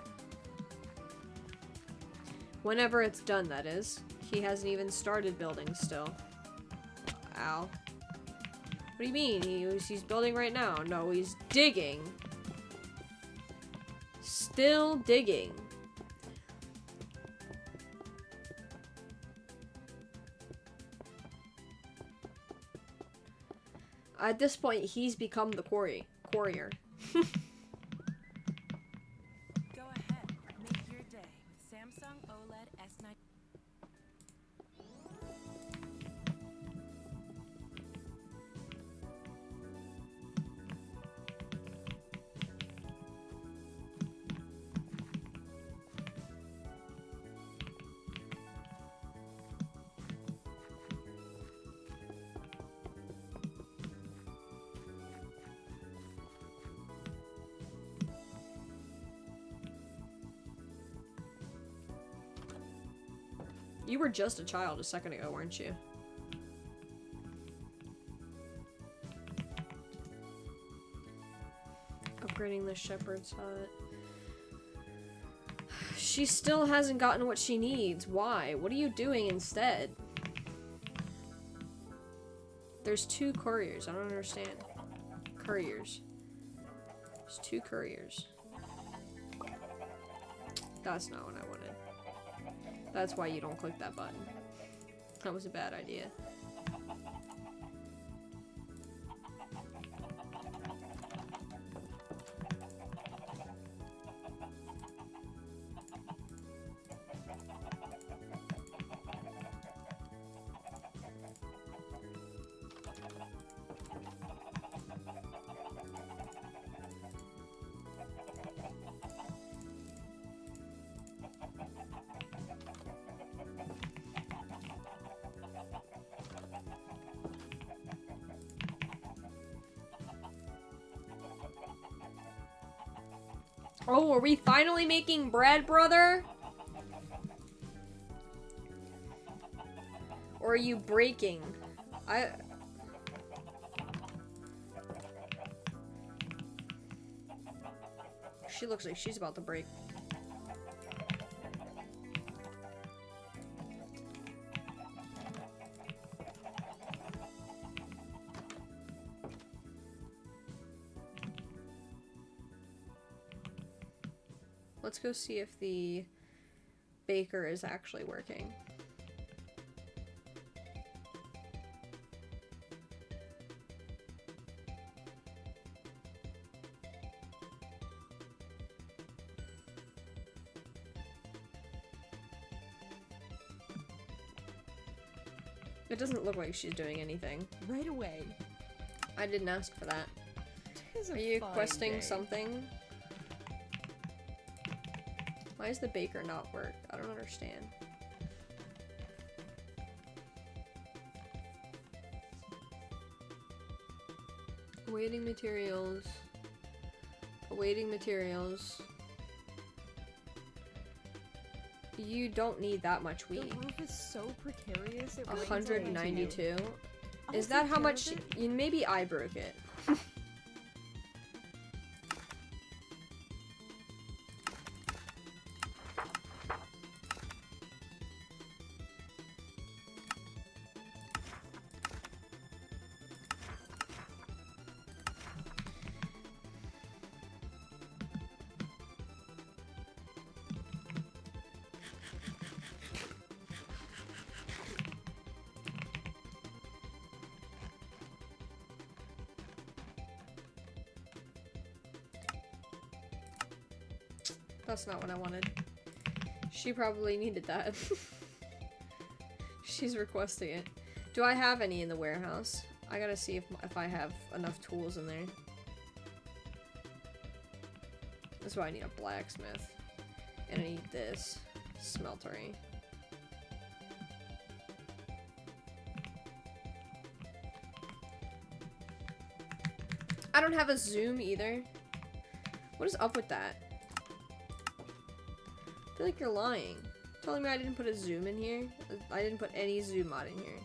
Whenever it's done, that is. He hasn't even started building still. Ow. What do you mean? He's building right now. No, he's digging. Still digging. At this point, he's become the quarrier. Go ahead. Make your day with Samsung OLED S9. You were just a child a second ago, weren't you? Upgrading the shepherd's hut. She still hasn't gotten what she needs. Why? What are you doing instead? There's 2 couriers. I don't understand. Couriers. There's 2 couriers. That's not what I wanted. That's why you don't click that button. That was a bad idea. Oh, are we finally making bread, brother? Or are you breaking? She looks like she's about to break. Let's go see if the baker is actually working. It doesn't look like she's doing anything. Right away. I didn't ask for that. Tis a Are you fine questing day. something? Why does the baker not work? I don't understand. Awaiting materials. Awaiting materials. You don't need that much The wheat. roof is so precarious. It rains all day, too. 192? I'll Is that take how care much? of it. Maybe I broke it. That's not what I wanted. She probably needed that. She's requesting it. Do I have any in the warehouse? I gotta see if I have enough tools in there. That's why I need a blacksmith. And I need this. Smeltery. I don't have a zoom either. What is up with that? I feel like you're lying. Telling me I didn't put a zoom in here? I didn't put any zoom mod in here.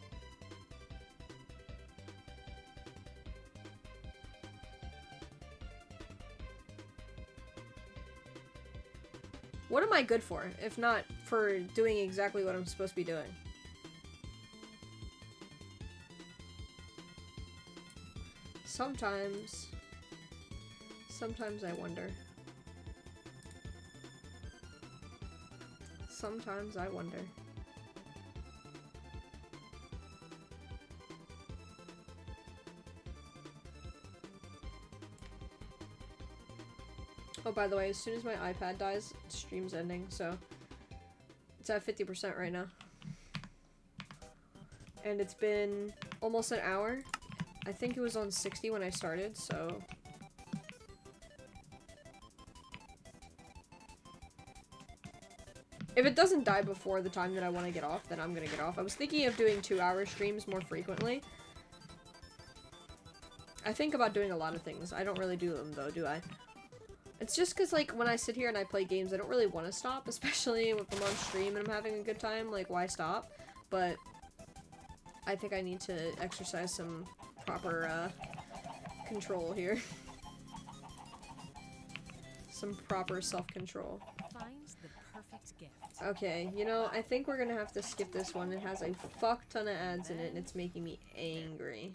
What am I good for, if not for doing exactly what I'm supposed to be doing? Sometimes I wonder. Sometimes I wonder. Oh, by the way, as soon as my iPad dies, stream's ending, so it's at 50% right now. And it's been almost an hour. I think it was on 60 when I started, so... If it doesn't die before the time that I want to get off, then I'm gonna get off. I was thinking of doing 2-hour streams more frequently. I think about doing a lot of things. I don't really do them, though, do I? It's just because, like, when I sit here and I play games, I don't really want to stop, especially if I'm on stream and I'm having a good time, like, why stop? But I think I need to exercise some proper, control here. Some proper self-control. Finds the perfect gift. Okay, you know, I think we're gonna have to skip this one. It has a fuck ton of ads in it, and it's making me angry.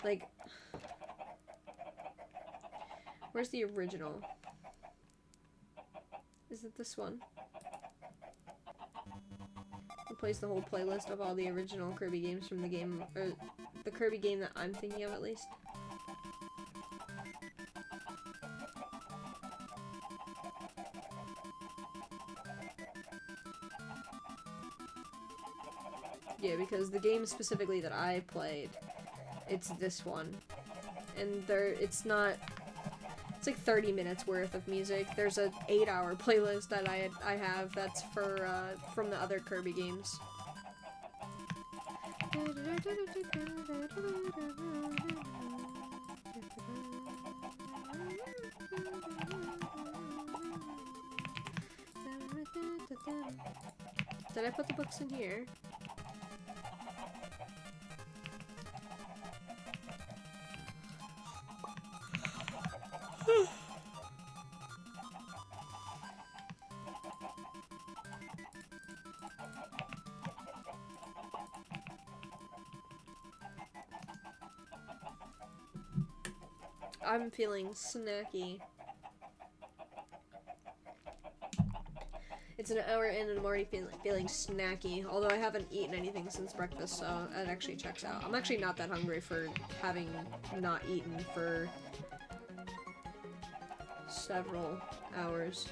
Like, where's the original? Is it this one? It plays the whole playlist of all the original Kirby games from the game, or the Kirby game that I'm thinking of at least. Yeah, because the game specifically that I played, it's this one. And it's not, it's like 30 minutes worth of music. There's an 8-hour playlist that I have that's for, from the other Kirby games. Did I put the books in here? I'm feeling snacky. It's an hour in and I'm already feeling snacky, although I haven't eaten anything since breakfast, so that actually checks out. I'm actually not that hungry for having not eaten for several hours.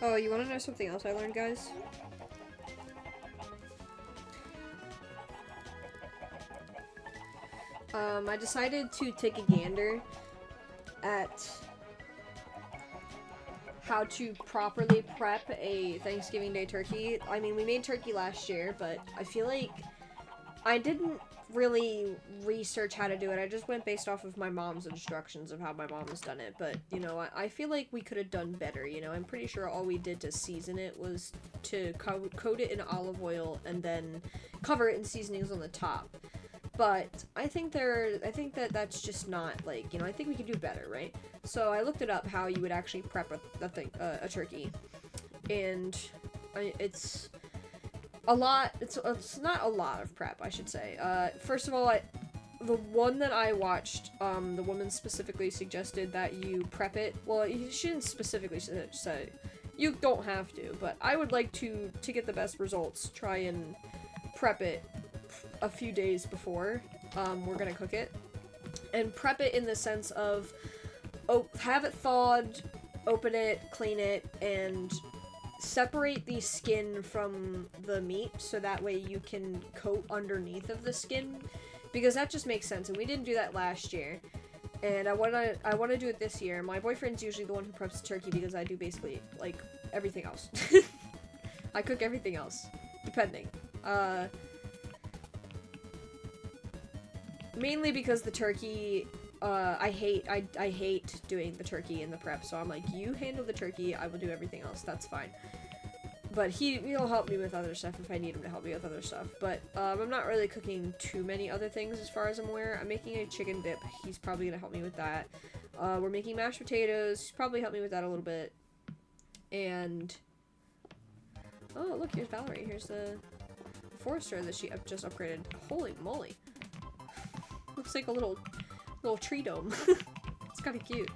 Oh, you want to know something else I learned, guys? I decided to take a gander at how to properly prep a Thanksgiving Day turkey. I mean, we made turkey last year, but I feel like I didn't really research how to do it. I just went based off of my mom's instructions of how my mom has done it. But, you know, I feel like we could have done better, you know. I'm pretty sure all we did to season it was to coat it in olive oil and then cover it in seasonings on the top. But I think that that's just not, like, you know, I think we could do better, right? So I looked it up how you would actually prep a turkey. And it's a lot, it's not a lot of prep, I should say. First of all, the one that I watched, the woman specifically suggested that you prep it. Well, she didn't specifically say, you don't have to, but I would like to get the best results, try and prep it a few days before we're gonna cook it. And prep it in the sense of, have it thawed, open it, clean it, and separate the skin from the meat so that way you can coat underneath of the skin, because that just makes sense, and we didn't do that last year, and I want to do it this year. My boyfriend's usually the one who preps the turkey because I do basically, like, everything else. I cook everything else, depending. Mainly because the turkey, I hate doing the turkey in the prep, so I'm like, you handle the turkey, I will do everything else, that's fine. But he'll help me with other stuff if I need him to help me with other stuff. But I'm not really cooking too many other things as far as I'm aware. I'm making a chicken dip. He's probably gonna help me with that. We're making mashed potatoes. He's probably help me with that a little bit. And oh, look, here's Valerie. Here's the forester that she just upgraded. Holy moly! Looks like a little tree dome. It's kind of cute.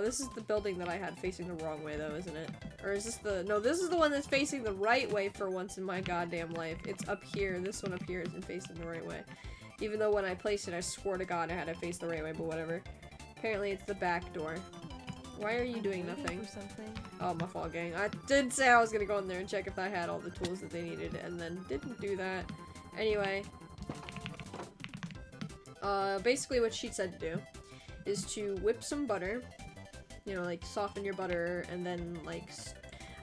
This is the building that I had facing the wrong way, though, isn't it? Or is this the... No, this is the one that's facing the right way for once in my goddamn life. It's up here. This one up here isn't facing the right way. Even though when I placed it, I swore to God I had it face the right way, but whatever. Apparently, it's the back door. Why are you doing nothing? Oh, my fault, gang. I did say I was gonna go in there and check if I had all the tools that they needed, and then didn't do that. Anyway. Basically what she said to do is to whip some butter. You know, like, soften your butter, and then, like,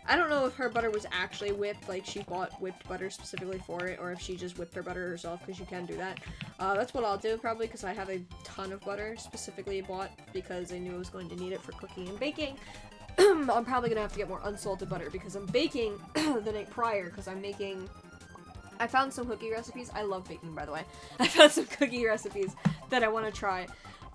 I don't know if her butter was actually whipped, like, she bought whipped butter specifically for it, or if she just whipped her butter herself, because you can do that. That's what I'll do, probably, because I have a ton of butter specifically bought, because I knew I was going to need it for cooking and baking. I'm probably gonna have to get more unsalted butter, because I'm baking the night prior, because I'm making... I found some cookie recipes. I love baking, by the way. I found some cookie recipes that I want to try.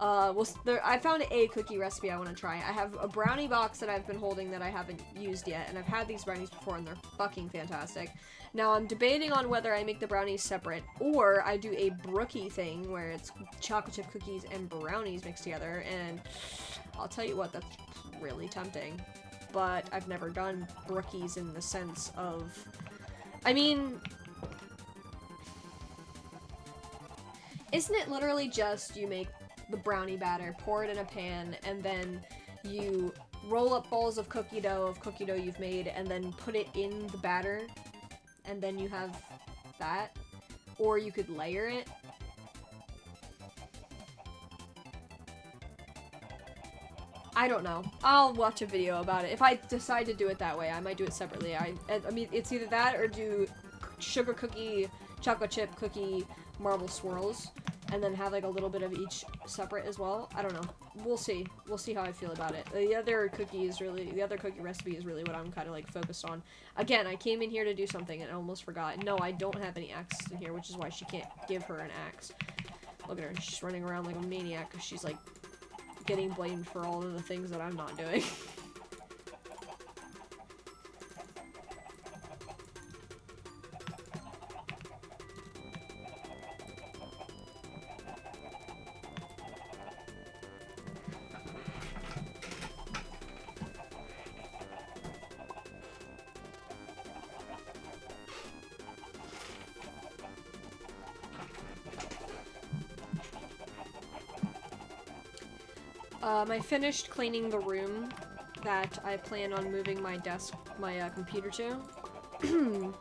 I found a cookie recipe I want to try. I have a brownie box that I've been holding that I haven't used yet, and I've had these brownies before, and they're fucking fantastic. Now, I'm debating on whether I make the brownies separate, or I do a brookie thing, where it's chocolate chip cookies and brownies mixed together, and I'll tell you what, that's really tempting. But I've never done brookies in the sense of... I mean... Isn't it literally just you make the brownie batter, pour it in a pan, and then you roll up balls of cookie dough you've made, and then put it in the batter, and then you have that? Or you could layer it. I don't know. I'll watch a video about it. If I decide to do it that way, I might do it separately. I mean, it's either that or do sugar cookie, chocolate chip cookie, marble swirls, and then have like a little bit of each separate as well. I don't know. We'll see. We'll see how I feel about it. The other cookie recipe is really what I'm kind of like focused on. Again, I came in here to do something and I almost forgot. No, I don't have any axes in here, which is why she can't give her an axe. Look at her. She's running around like a maniac because she's like getting blamed for all of the things that I'm not doing. I finished cleaning the room that I plan on moving my computer to.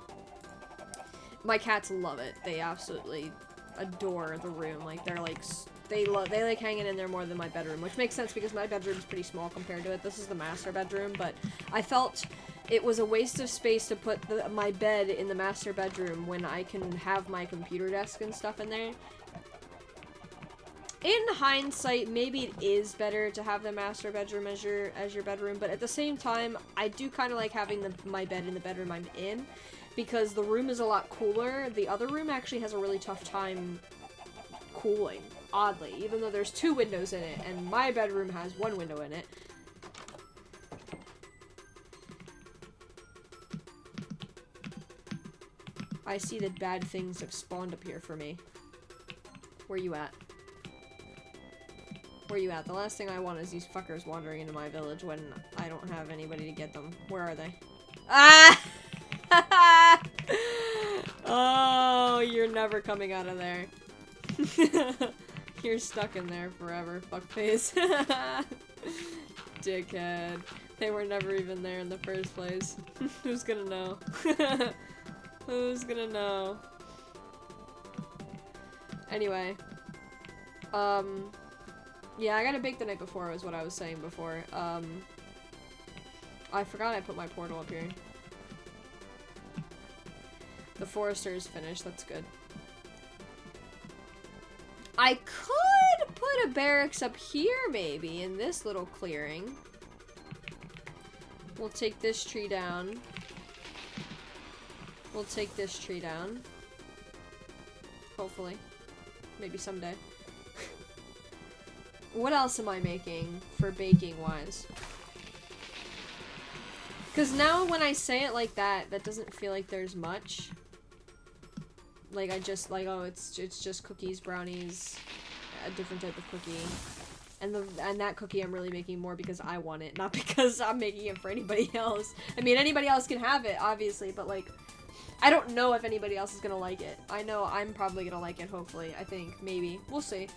My cats love it. They absolutely adore the room. Like, they're like, they like hanging in there more than my bedroom, which makes sense because my bedroom's pretty small compared to it. This is the master bedroom, but I felt it was a waste of space to put my bed in the master bedroom when I can have my computer desk and stuff in there. In hindsight, maybe it is better to have the master bedroom as your bedroom, but at the same time, I do kind of like having my bed in the bedroom I'm in, because the room is a lot cooler. The other room actually has a really tough time cooling, oddly, even though there's 2 windows in it, and my bedroom has 1 window in it. I see that bad things have spawned up here for me. Where you at? Where you at? The last thing I want is these fuckers wandering into my village when I don't have anybody to get them. Where are they? Ah! Oh, you're never coming out of there. You're stuck in there forever, fuckface. Dickhead. They were never even there in the first place. Who's gonna know? Who's gonna know? Anyway. Yeah, I gotta bake the night before, was what I was saying before. I forgot I put my portal up here. The forester is finished, that's good. I could put a barracks up here, maybe, in this little clearing. We'll take this tree down. We'll take this tree down. Hopefully. Maybe someday. What else am I making for baking wise? Because now when I say it like that, that doesn't feel like there's much. Like I just like, oh, it's just cookies, brownies, a different type of cookie. And that cookie I'm really making more because I want it, not because I'm making it for anybody else. I mean, anybody else can have it, obviously, but like, I don't know if anybody else is gonna like it. I know I'm probably gonna like it, hopefully. I think, maybe. We'll see.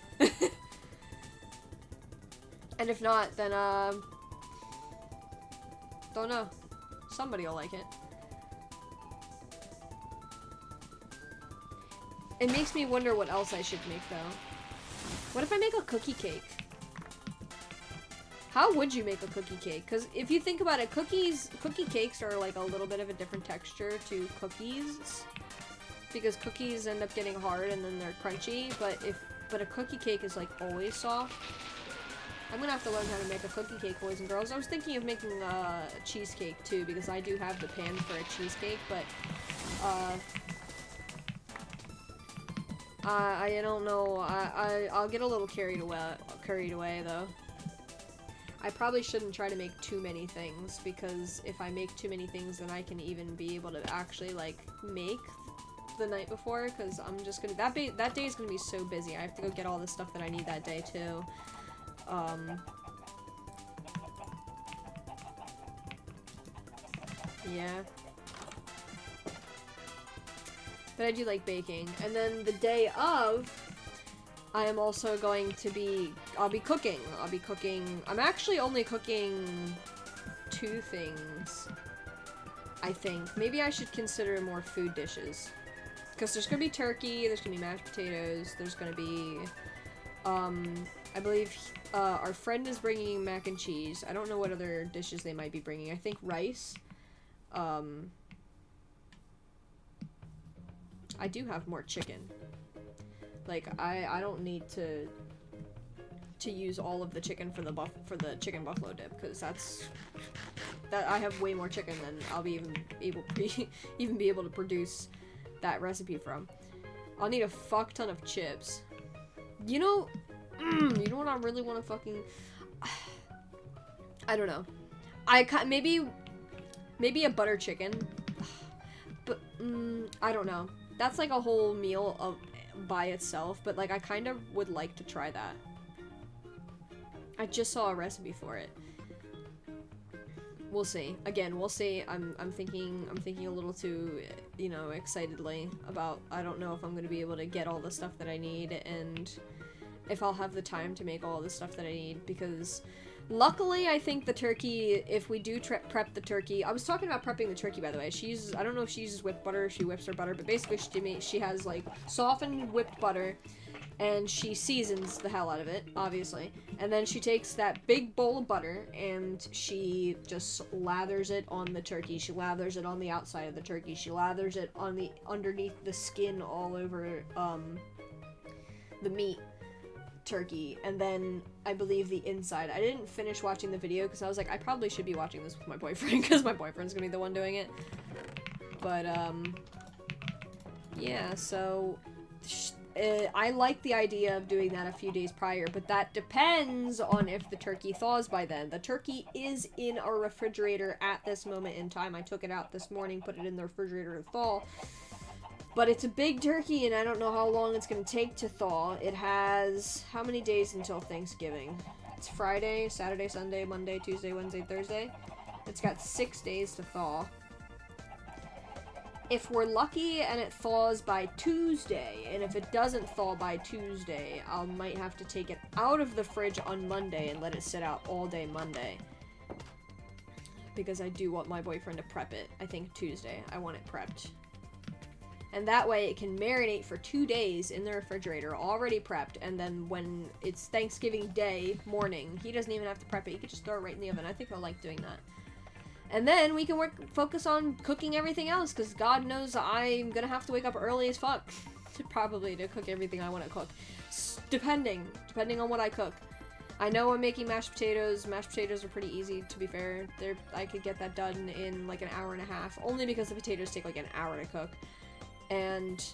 And if not, then, don't know. Somebody will like it. It makes me wonder what else I should make, though. What if I make a cookie cake? How would you make a cookie cake? Because if you think about it, cookie cakes are like a little bit of a different texture to cookies. Because cookies end up getting hard and then they're crunchy, but a cookie cake is like always soft. I'm gonna have to learn how to make a cookie cake, boys and girls. I was thinking of making a cheesecake too, because I do have the pan for a cheesecake, but I don't know. I'll get a little carried away though. I probably shouldn't try to make too many things, because if I make too many things, then I can even be able to actually like make the night before, because I'm just gonna that day is gonna be so busy. I have to go get all the stuff that I need that day too. Yeah. But I do like baking. And then the day of, I am also going to be, I'll be cooking. I'm actually only cooking 2 things, I think. Maybe I should consider more food dishes. Because there's gonna be turkey, there's gonna be mashed potatoes, there's gonna be, I believe, our friend is bringing mac and cheese. I don't know what other dishes they might be bringing. I think rice. I do have more chicken. Like, I don't need to use all of the chicken for the chicken buffalo dip, because I have way more chicken than I'll be even be able to produce that recipe from. I'll need a fuck ton of chips. You know what I really want to fucking, I don't know. Maybe a butter chicken, but I don't know. That's like a whole meal by itself, but like I kind of would like to try that. I just saw a recipe for it. We'll see. Again, we'll see. I'm thinking a little too, excitedly about, I don't know if I'm going to be able to get all the stuff that I need, and if I'll have the time to make all the stuff that I need, because luckily I think the turkey, if we do prep the turkey, I was talking about prepping the turkey, by the way. I don't know if she uses whipped butter, if she whips her butter, but basically she has like softened whipped butter, and she seasons the hell out of it, obviously. And then she takes that big bowl of butter and she just lathers it on the turkey. She lathers it on the outside of the turkey. She lathers it on the underneath the skin all over the meat turkey, and then I believe the inside. I didn't finish watching the video because I was like, I probably should be watching this with my boyfriend, because my boyfriend's gonna be the one doing it. But yeah, so I like the idea of doing that a few days prior, but that depends on if the turkey thaws by then. The turkey is in our refrigerator at this moment in time. I took it out this morning, put it in the refrigerator to thaw. But it's a big turkey, and I don't know how long it's going to take to thaw. It has how many days until Thanksgiving? It's Friday, Saturday, Sunday, Monday, Tuesday, Wednesday, Thursday. It's got 6 days to thaw. If we're lucky and it thaws by Tuesday, and if it doesn't thaw by Tuesday, I might have to take it out of the fridge on Monday and let it sit out all day Monday. Because I do want my boyfriend to prep it. I think Tuesday. I want it prepped. And that way it can marinate for 2 days in the refrigerator, already prepped, and then when it's Thanksgiving Day morning, he doesn't even have to prep it. He can just throw it right in the oven. I think I'll like doing that. And then we can focus on cooking everything else, because God knows I'm gonna have to wake up early as fuck probably to cook everything I want to cook. Depending on what I cook. I know I'm making mashed potatoes. Mashed potatoes are pretty easy, to be fair. I could get that done in like an hour and a half, only because the potatoes take like an hour to cook. And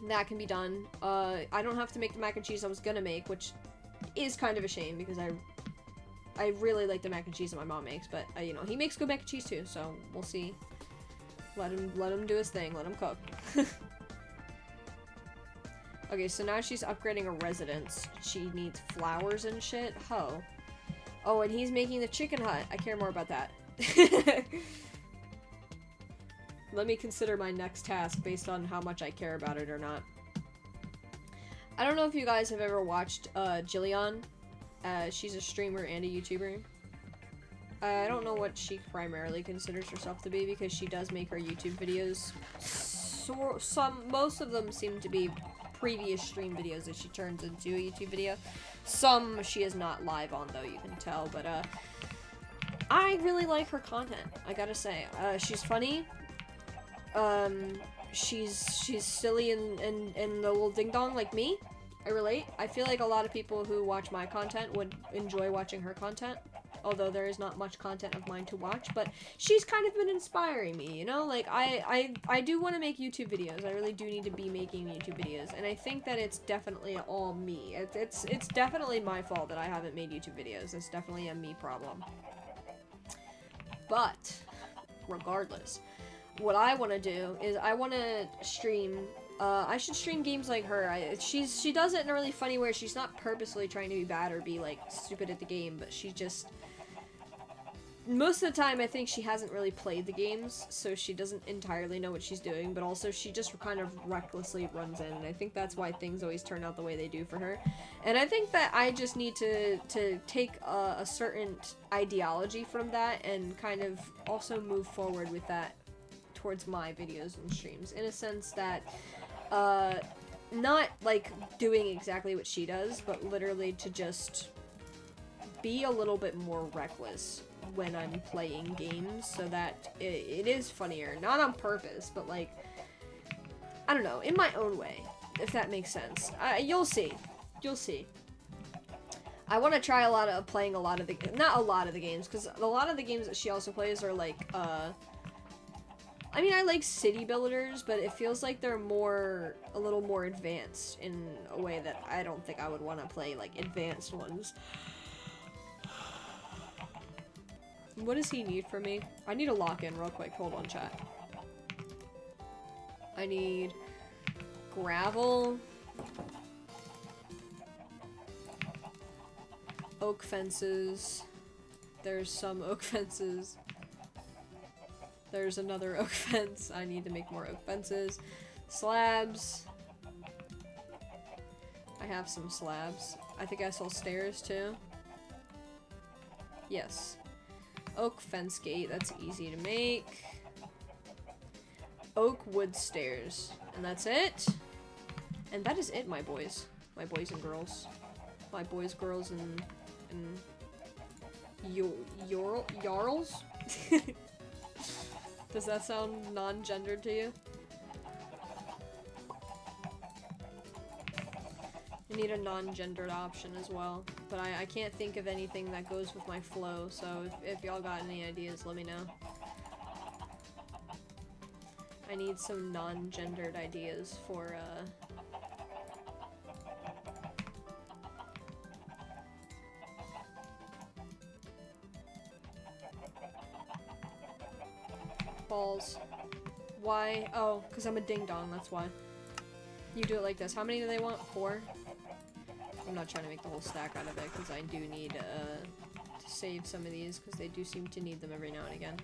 that can be done. I don't have to make the mac and cheese I was gonna make, which is kind of a shame because I really like the mac and cheese that my mom makes, but you know, he makes good mac and cheese too, so we'll see. Let him do his thing, let him cook. Okay, so now she's upgrading a residence. She needs flowers and shit. Ho. Oh, and he's making the chicken hut. I care more about that. Let me consider my next task based on how much I care about it or not. I don't know if you guys have ever watched Jillian. She's a streamer and a YouTuber. I don't know what she primarily considers herself to be because she does make her YouTube videos. Most of them seem to be previous stream videos that she turns into a YouTube video. Some she is not live on though, you can tell, but I really like her content, I gotta say. She's funny. She's silly and the little ding dong like me. I relate. I feel like a lot of people who watch my content would enjoy watching her content, although there is not much content of mine to watch, but she's kind of been inspiring me, you know? Like, I do want to make YouTube videos. I really do need to be making YouTube videos, and I think that it's definitely all me. It's definitely my fault that I haven't made YouTube videos. It's definitely a me problem. But, regardless, what I want to do is I want to stream, I should stream games like her. She does it in a really funny way. She's not purposely trying to be bad or be, like, stupid at the game, but she just, most of the time, I think she hasn't really played the games, so she doesn't entirely know what she's doing, but also she just kind of recklessly runs in, and I think that's why things always turn out the way they do for her. And I think that I just need to take a certain ideology from that and kind of also move forward with that towards my videos and streams, in a sense that, not, like, doing exactly what she does, but literally to just be a little bit more reckless when I'm playing games, so that it is funnier. Not on purpose, but, like, I don't know, in my own way, if that makes sense. You'll see. You'll see. I want to try playing a lot of the, not a lot of the games, because a lot of the games that she also plays are, like, I mean, I like city builders, but it feels like they're a little more advanced in a way that I don't think I would want to play, like, advanced ones. What does he need from me? I need a lock-in real quick. Hold on, chat. I need gravel, oak fences. There's some oak fences. There's another oak fence. I need to make more oak fences. Slabs. I have some slabs. I think I saw stairs too. Yes. Oak fence gate. That's easy to make. Oak wood stairs. And that's it. And that is it, my boys. My boys and girls. My boys, girls, and Jarls? Does that sound non-gendered to you? I need a non-gendered option as well, but I can't think of anything that goes with my flow, so if y'all got any ideas, let me know. I need some non-gendered ideas for, balls. Why? Oh, because I'm a ding-dong, that's why. You do it like this. How many do they want? 4? I'm not trying to make the whole stack out of it, because I do need, to save some of these, because they do seem to need them every now and again.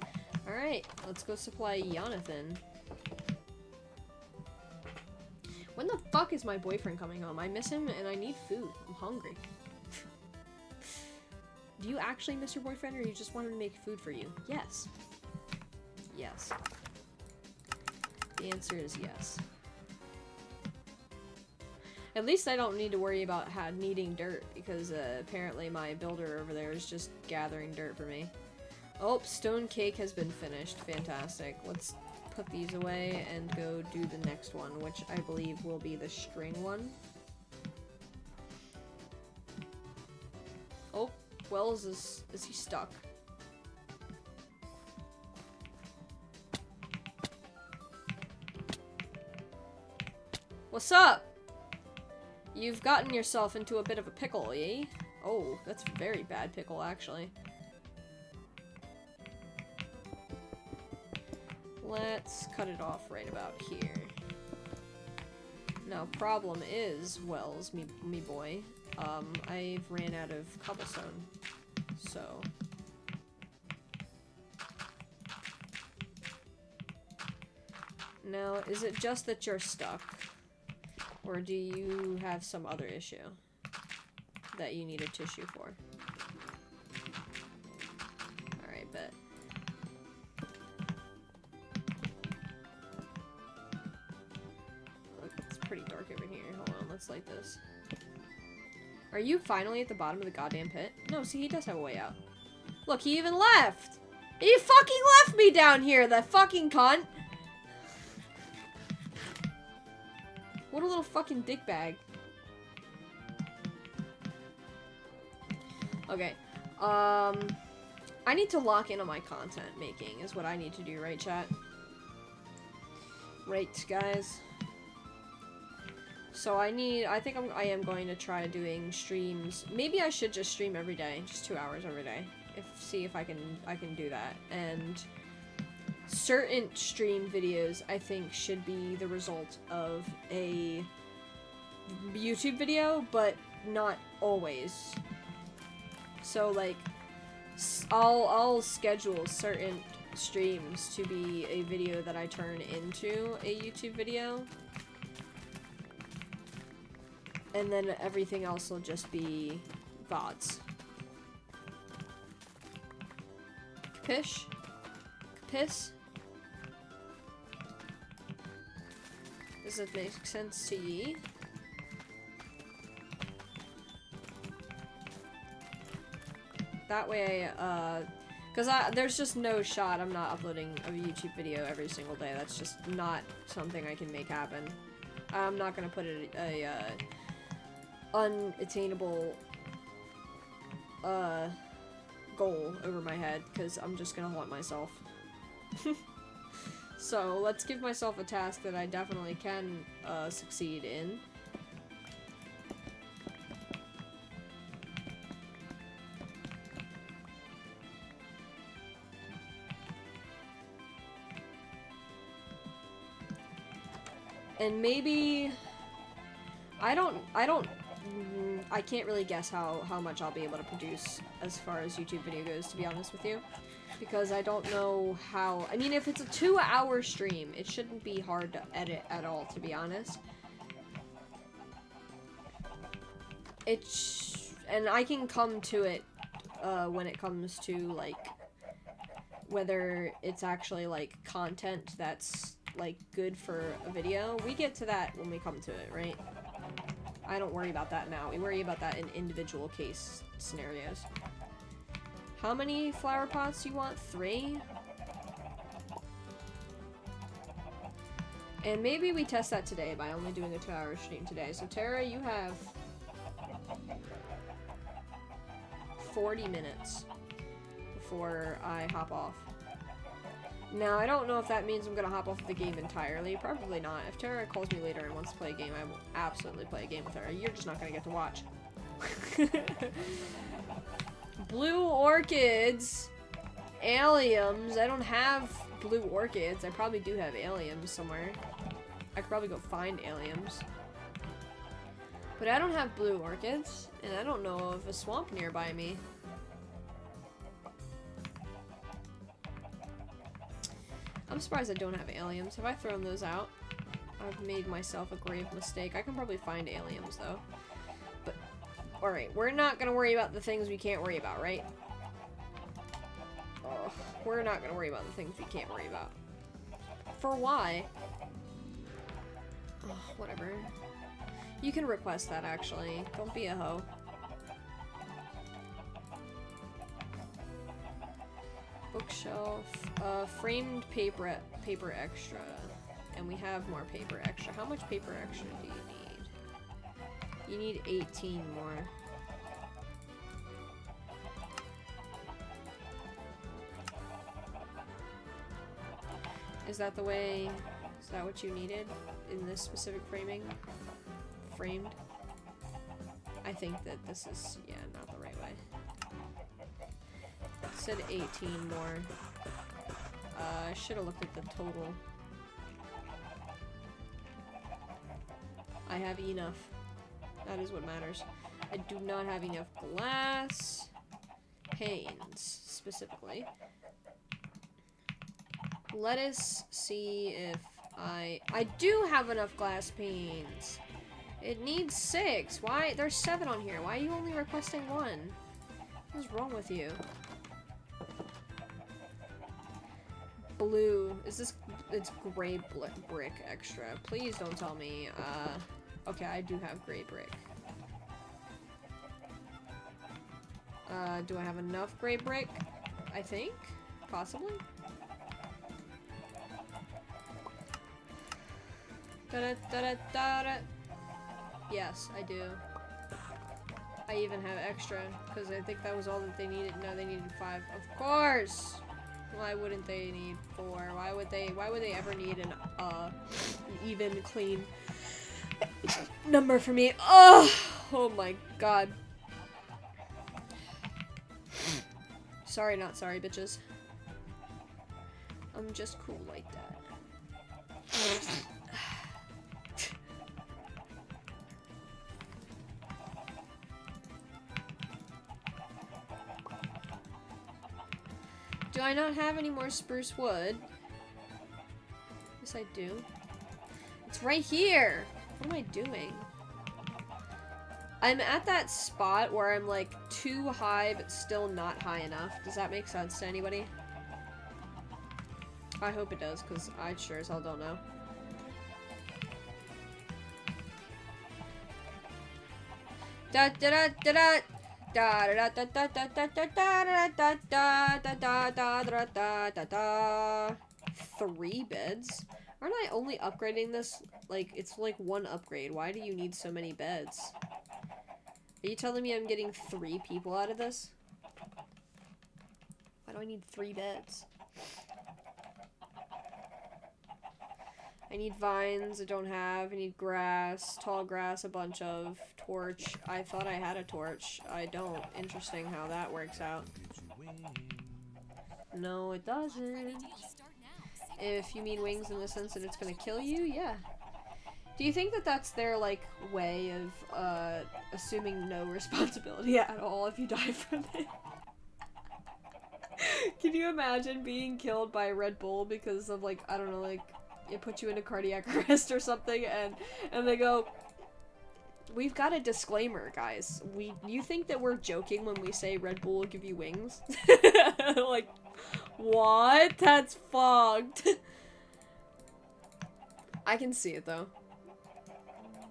Alright, let's go supply Jonathan. When the fuck is my boyfriend coming home? I miss him, and I need food. I'm hungry. Do you actually miss your boyfriend, or you just want him to make food for you? Yes. Yes. The answer is yes. At least I don't need to worry about needing dirt, because apparently my builder over there is just gathering dirt for me. Oh, stone cake has been finished. Fantastic. Let's put these away and go do the next one, which I believe will be the string one. Wells is he stuck? What's up? You've gotten yourself into a bit of a pickle, eh? Oh, that's a very bad pickle, actually. Let's cut it off right about here. Now, problem is, Wells, me boy, I've ran out of cobblestone, so... Now, is it just that you're stuck? Or do you have some other issue that you need a tissue for? Alright, bet. Look, it's pretty dark over here. Hold on, let's light this. Are you finally at the bottom of the goddamn pit? No, see, he does have a way out. Look, he even left! He fucking left me down here, that fucking cunt! What a little fucking dickbag. Okay. I need to lock in on my content making is what I need to do, right, chat? Right, guys. So I think I am going to try doing streams. Maybe I should just stream every day, just 2 hours every day. See if I can do that. And certain stream videos, I think, should be the result of a YouTube video, but not always. So, like, I'll schedule certain streams to be a video that I turn into a YouTube video. And then everything else will just be VODs. Capish? Capiss? Does it make sense to ye? That way, because there's just no shot I'm not uploading a YouTube video every single day. That's just not something I can make happen. I'm not gonna put a unattainable, goal over my head, because I'm just gonna want myself. So, let's give myself a task that I definitely can, succeed in. And maybe... I can't really guess how much I'll be able to produce as far as YouTube video goes, to be honest with you. Because I don't know how... I mean, if it's a 2-hour stream, it shouldn't be hard to edit at all, to be honest. And I can come to it, when it comes to, like, whether it's actually, like, content that's, like, good for a video. We get to that when we come to it, right? I don't worry about that now. We worry about that in individual case scenarios. How many flower pots do you want? 3? And maybe we test that today by only doing a 2-hour stream today. So Tara, you have 40 minutes before I hop off. Now, I don't know if that means I'm gonna hop off the game entirely. Probably not. If Tara calls me later and wants to play a game, I will absolutely play a game with her. You're just not gonna get to watch. Blue orchids. Alliums. I don't have blue orchids. I probably do have alliums somewhere. I could probably go find alliums. But I don't have blue orchids. And I don't know of a swamp nearby me. I'm surprised I don't have alliums. Have I thrown those out? I've made myself a grave mistake. I can probably find alliums, though. But, alright, we're not gonna worry about the things we can't worry about, right? Oh, we're not gonna worry about the things we can't worry about. For why? Oh, whatever. You can request that, actually. Don't be a hoe. Bookshelf, framed paper extra, and we have more paper extra. How much paper extra do you need? You need 18 more. Is that the way? Is that what you needed in this specific framing? Framed? I think that this is, yeah, not the right way. It said 18 more. I should have looked at the total. I have enough. That is what matters. I do not have enough glass panes, specifically. Let us see if I do have enough glass panes. It needs 6. Why? There's 7 on here. Why are you only requesting 1? What is wrong with you? Blue. Is this... It's gray brick extra. Please don't tell me. Okay, I do have gray brick. Do I have enough gray brick? I think? Possibly? Da-da-da-da-da-da. Yes, I do. I even have extra, because I think that was all that they needed. No, they needed 5. Of course! Why wouldn't they need 4? Why would they ever need an even, clean number for me? Oh my god. Sorry, not sorry, bitches. I'm just cool like that. Do I not have any more spruce wood? Yes, I do. It's right here! What am I doing? I'm at that spot where I'm like too high but still not high enough. Does that make sense to anybody? I hope it does, because I sure as hell don't know. Da da da da da. Da da da da da da da da da da da da da da da. 3 beds? Aren't I only upgrading this? Like, it's like 1 upgrade. Why do you need so many beds? Are you telling me I'm getting 3 people out of this? Why do I need 3 beds? I need vines, I don't have. I need grass, tall grass, a bunch of. Torch. I thought I had a torch. I don't. Interesting how that works out. No, it doesn't. If you mean wings in the sense that it's gonna kill you, yeah. Do you think that that's their, like, way of, assuming no responsibility at all if you die from it? Can you imagine being killed by a Red Bull because of, like, I don't know, like, it puts you into cardiac arrest or something, and they go, we've got a disclaimer, guys. You think that we're joking when we say Red Bull will give you wings? Like, what? That's fucked. I can see it, though.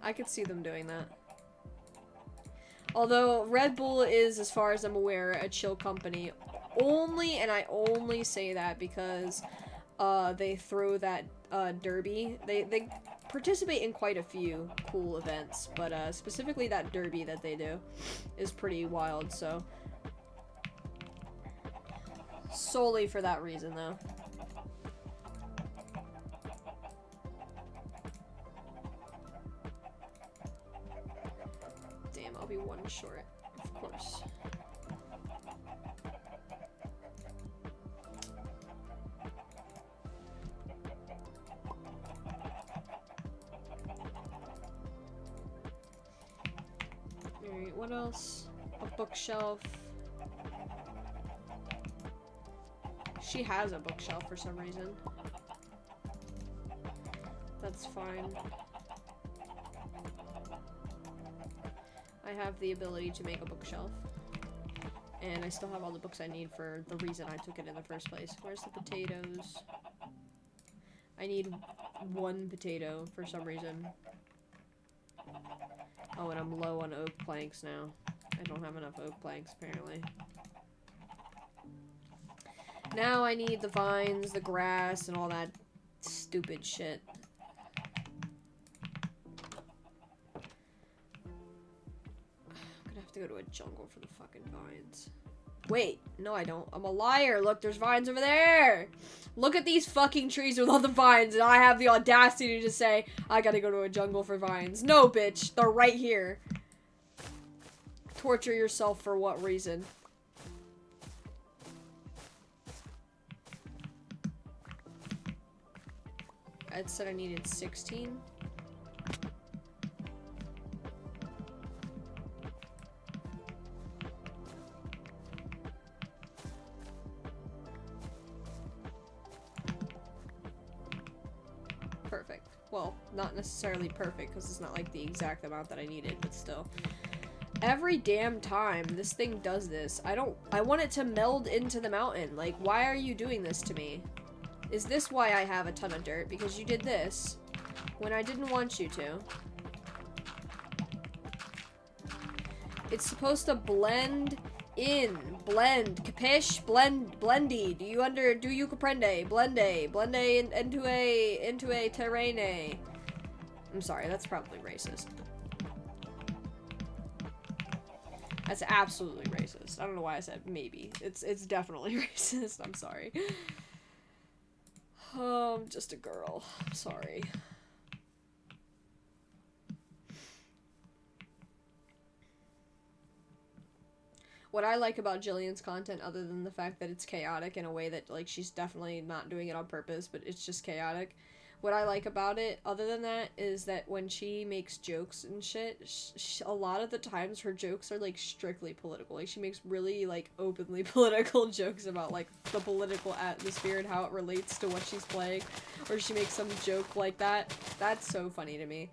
I could see them doing that. Although, Red Bull is, as far as I'm aware, a chill company. Only, and I only say that because, they throw that, derby. They participate in quite a few cool events, but, specifically that derby that they do is pretty wild, so. Solely for that reason, though. Damn, I'll be 1 short, of course. Alright, what else? A bookshelf. She has a bookshelf for some reason. That's fine. I have the ability to make a bookshelf. And I still have all the books I need for the reason I took it in the first place. Where's the potatoes? I need 1 potato for some reason. Oh, and I'm low on oak planks now. I don't have enough oak planks, apparently. Now I need the vines, the grass, and all that stupid shit. I'm gonna have to go to a jungle for the fucking vines. Wait, no I don't. I'm a liar. Look, there's vines over there. Look at these fucking trees with all the vines, and I have the audacity to say, I gotta go to a jungle for vines. No, bitch. They're right here. Torture yourself for what reason? I said I needed 16. Perfect. Well, not necessarily perfect, because it's not like the exact amount that I needed, but still. Every damn time this thing does this, I want it to meld into the mountain. Like, why are you doing this to me? Is this why I have a ton of dirt? Because you did this when I didn't want you to. It's supposed to blend in. Blend. Capish? Blendy. Do you comprende? Blende into a terrain. I'm sorry, that's probably racist. That's absolutely racist. I don't know why I said maybe. It's definitely racist. I'm sorry. Oh, I'm just a girl. I'm sorry. What I like about Jillian's content, other than the fact that it's chaotic in a way that, like, she's definitely not doing it on purpose, but it's just chaotic. What I like about it, other than that, is that when she makes jokes and shit, a lot of the times her jokes are, like, strictly political. Like, she makes really, like, openly political jokes about, like, the political atmosphere and how it relates to what she's playing. Or she makes some joke like that. That's so funny to me.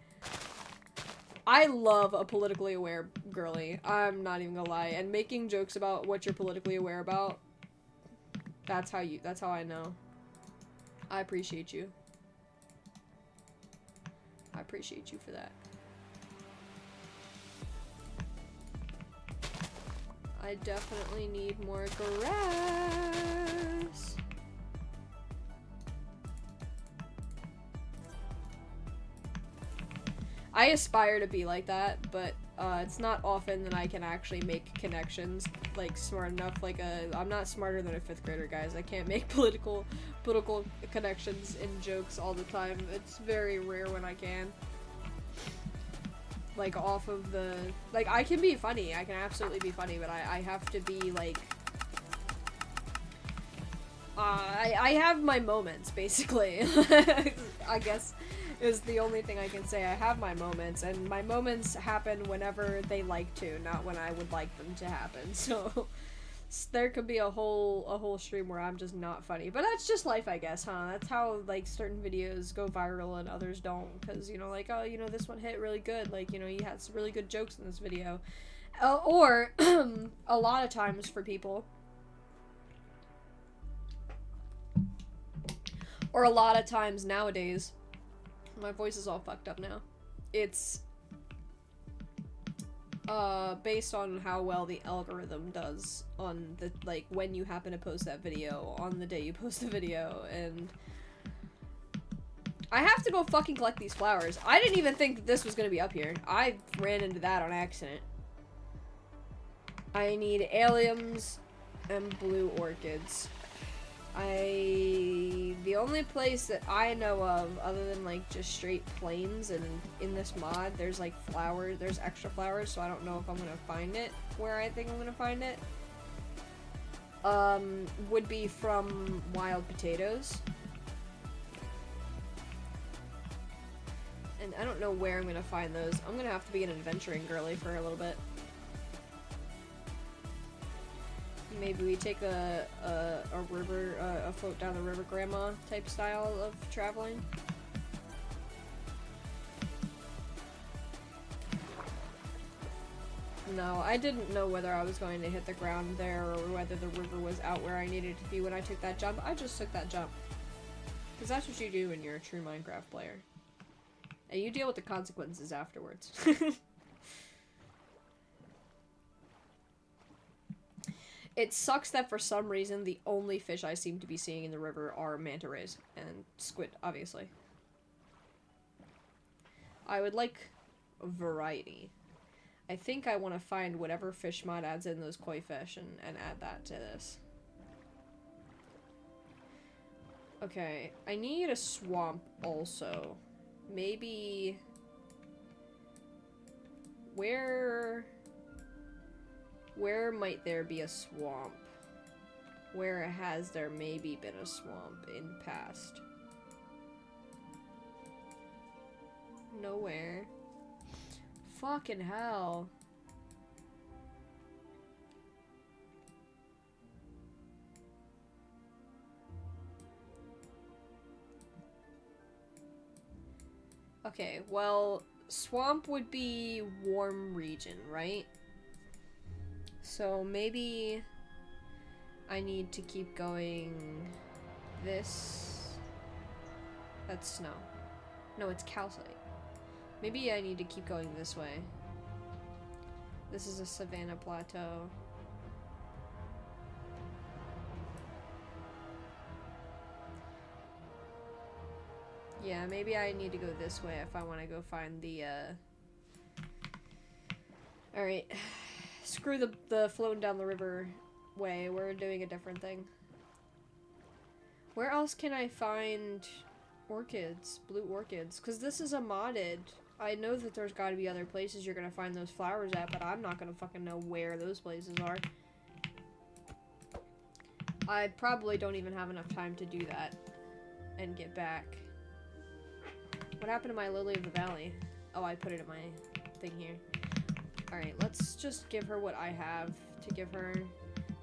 I love a politically aware girly. I'm not even gonna lie. And making jokes about what you're politically aware about, that's how I know. I appreciate you. I appreciate you for that. I definitely need more grass. I aspire to be like that, but it's not often that I can actually make connections, like, smart enough. Like, I'm not smarter than a 5th grader, guys. I can't make political connections in jokes all the time. It's very rare when I can. Like, off of the... Like, I can be funny. I can absolutely be funny, but I have to be, like... I have my moments, basically. I guess is the only thing I can say. I have my moments, and my moments happen whenever they like to, not when I would like them to happen. So there could be a whole stream where I'm just not funny, but that's just life, I guess, huh? That's how, like, certain videos go viral and others don't, because, you know, like, oh, you know, this one hit really good, like, you know, you had some really good jokes in this video, or a lot of times for people. Or a lot of times nowadays, my voice is all fucked up now, it's based on how well the algorithm does on the, like, when you happen to post that video, on the day you post the video, and I have to go fucking collect these flowers. I didn't even think that this was gonna be up here. I ran into that on accident. I need alliums and blue orchids. The only place that I know of, other than, like, just straight plains, and in this mod, there's, like, flowers, there's extra flowers, so I don't know if I'm gonna find it where I think I'm gonna find it, would be from wild potatoes. And I don't know where I'm gonna find those. I'm gonna have to be an adventuring girly for a little bit. Maybe we take a river, a float down the river grandma type style of traveling. No, I didn't know whether I was going to hit the ground there or whether the river was out where I needed to be when I took that jump. I just took that jump. Because that's what you do when you're a true Minecraft player. And you deal with the consequences afterwards. It sucks that for some reason the only fish I seem to be seeing in the river are manta rays and squid, obviously. I would like variety. I think I want to find whatever fish mod adds in those koi fish and add that to this. Okay, I need a swamp also. Maybe... Where might there be a swamp? Where has there maybe been a swamp in past? Nowhere. Fucking hell. Okay, well, swamp would be warm region, right? So maybe I need to keep going this. That's snow. No, it's calcite. Maybe I need to keep going this way. This is a savanna plateau. Yeah, maybe I need to go this way if I want to go find the, Alright. Screw the floating down the river way. We're doing a different thing. Where else can I find orchids? Blue orchids? Because this is a modded. I know that there's got to be other places you're going to find those flowers at, but I'm not going to fucking know where those places are. I probably don't even have enough time to do that and get back. What happened to my Lily of the Valley? Oh, I put it in my thing here. Alright, let's just give her what I have to give her.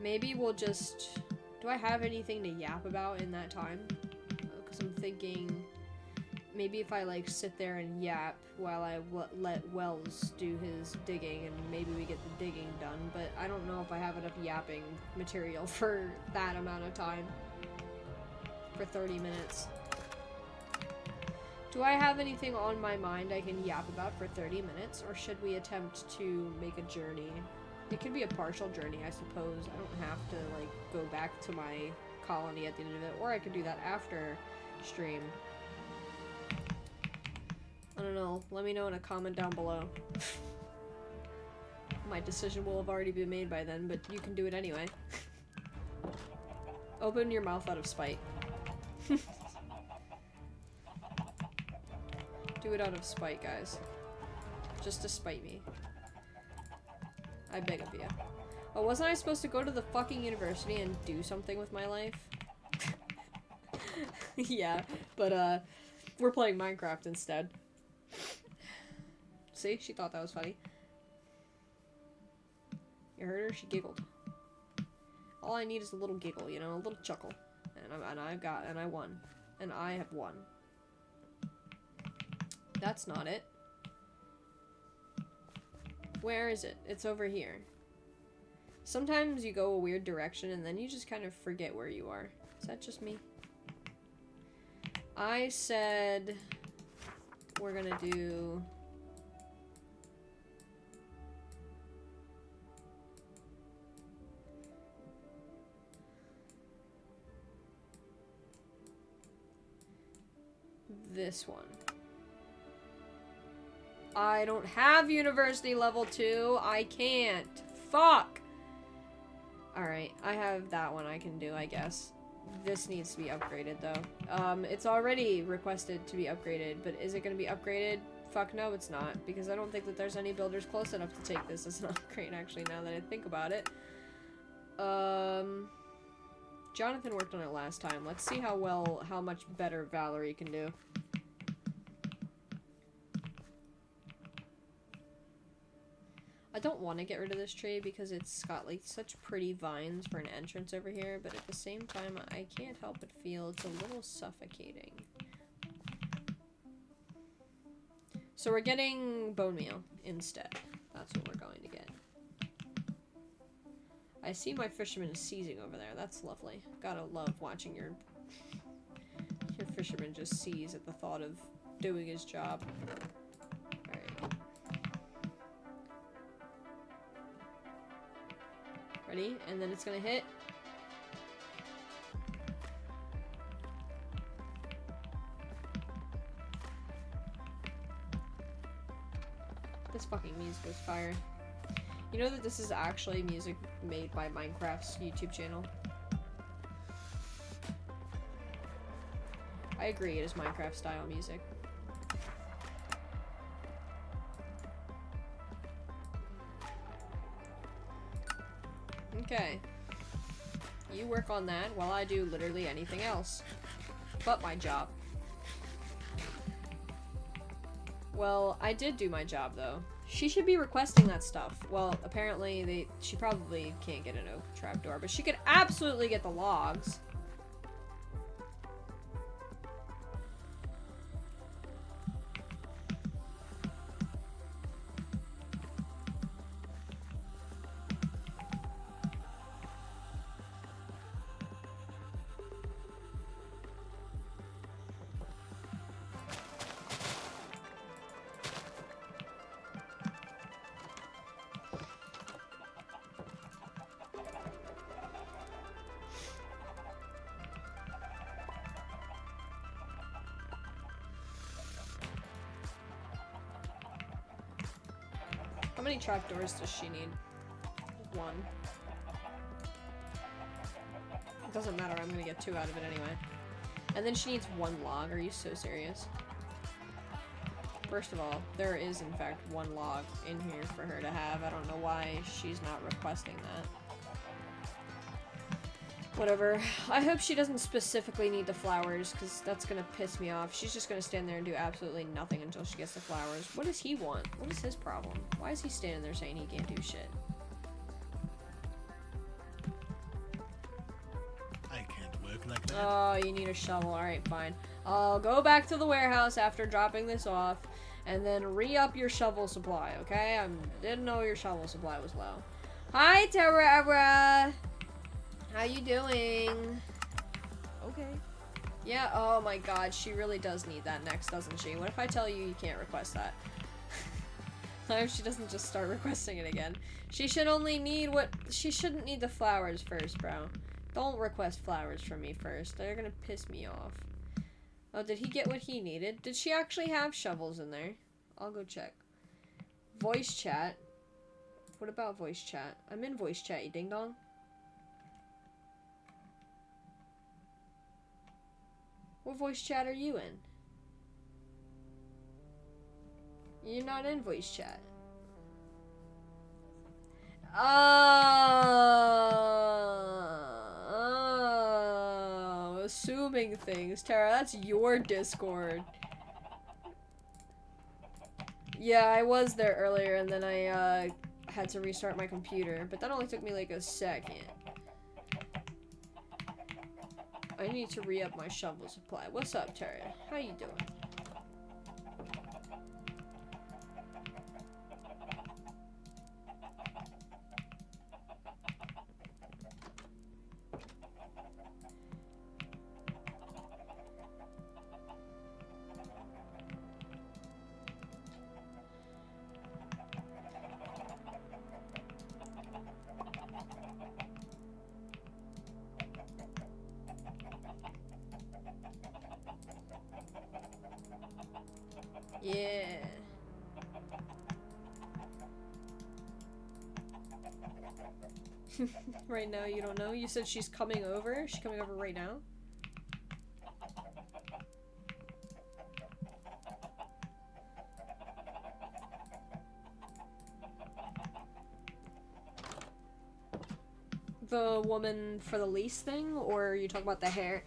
Maybe we'll just... Do I have anything to yap about in that time? Because I'm thinking... Maybe if I, like, sit there and yap while I let Wells do his digging, and maybe we get the digging done, but I don't know if I have enough yapping material for that amount of time. For 30 minutes. Do I have anything on my mind I can yap about for 30 minutes, or should we attempt to make a journey? It could be a partial journey, I suppose. I don't have to, like, go back to my colony at the end of it, or I could do that after stream. I don't know. Let me know in a comment down below. My decision will have already been made by then, but you can do it anyway. Open your mouth out of spite. Do it out of spite, guys. Just to spite me. I beg of you. Oh, wasn't I supposed to go to the fucking university and do something with my life? Yeah, but we're playing Minecraft instead. See? She thought that was funny. You heard her? She giggled. All I need is a little giggle, you know? A little chuckle. And I won. And I have won. That's not it. Where is it? It's over here. Sometimes you go a weird direction and then you just kind of forget where you are. Is that just me? I said we're gonna do... this one. I don't have university level 2. I can't. Fuck! Alright, I have that one I can do, I guess. This needs to be upgraded, though. It's already requested to be upgraded, but is it going to be upgraded? Fuck no, it's not, because I don't think that there's any builders close enough to take this as an upgrade, actually, now that I think about it. Jonathan worked on it last time. Let's see how much better Valerie can do. I don't want to get rid of this tree because it's got like such pretty vines for an entrance over here, but at the same time I can't help but feel it's a little suffocating. So we're getting bone meal instead. That's what we're going to get. I see my fisherman is seizing over there. That's lovely. Gotta love watching your fisherman just seize at the thought of doing his job. Ready? And then it's gonna hit. This fucking music was fire. You know that this is actually music made by Minecraft's YouTube channel? I agree, it is Minecraft style music. Okay. You work on that while I do literally anything else. But my job. Well, I did do my job though. She should be requesting that stuff. Well, apparently she probably can't get an oak trapdoor, but she could absolutely get the logs. How many trapdoors does she need? One. It doesn't matter, I'm gonna get 2 out of it anyway. And then she needs 1 log. Are you so serious? First of all, there is in fact 1 log in here for her to have. I don't know why she's not requesting that. Whatever. I hope she doesn't specifically need the flowers, because that's gonna piss me off. She's just gonna stand there and do absolutely nothing until she gets the flowers. What does he want? What is his problem? Why is he standing there saying he can't do shit? I can't work like that. Oh, you need a shovel. Alright, fine. I'll go back to the warehouse after dropping this off, and then re-up your shovel supply, okay? I didn't know your shovel supply was low. Hi, Terra! How you doing? Okay. Yeah, oh my god, she really does need that next, doesn't she? What if I tell you you can't request that? What if she doesn't just start requesting it again? She should only need she shouldn't need the flowers first, bro. Don't request flowers from me first. They're gonna piss me off. Oh, did he get what he needed? Did she actually have shovels in there? I'll go check. Voice chat. What about voice chat? I'm in voice chat, you ding dong. What voice chat are you in? You're not in voice chat. Oh, assuming things. Tara, that's your Discord. Yeah, I was there earlier and then I had to restart my computer, but that only took me like a second. I need to re-up my shovel supply. What's up, Terry? How you doing? Yeah. Right now, you don't know? You said she's coming over? She's coming over right now? The woman for the lease thing? Or are you talking about the hair?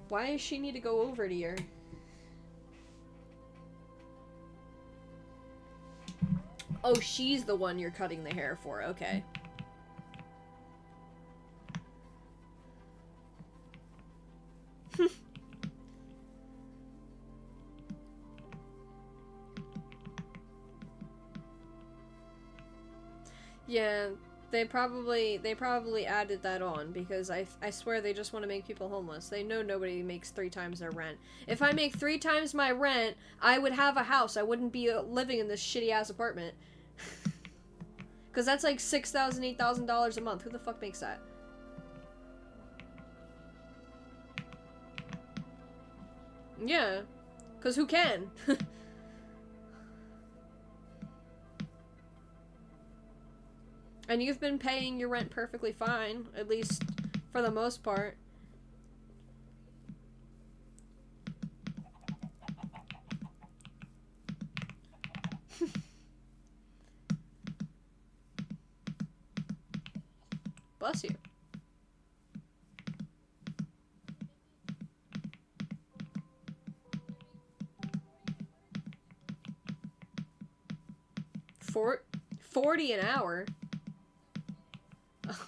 Why does she need to go over to your... Oh, she's the one you're cutting the hair for. Okay. Yeah, they probably added that on because I swear they just want to make people homeless. They know nobody makes 3 times their rent. If I make 3 times my rent, I would have a house. I wouldn't be living in this shitty ass apartment. Because that's like $6,000, $8,000 a month. Who the fuck makes that? Yeah. Because who can? And you've been paying your rent perfectly fine, at least for the most part. Bless you. For 40 an hour? Oh,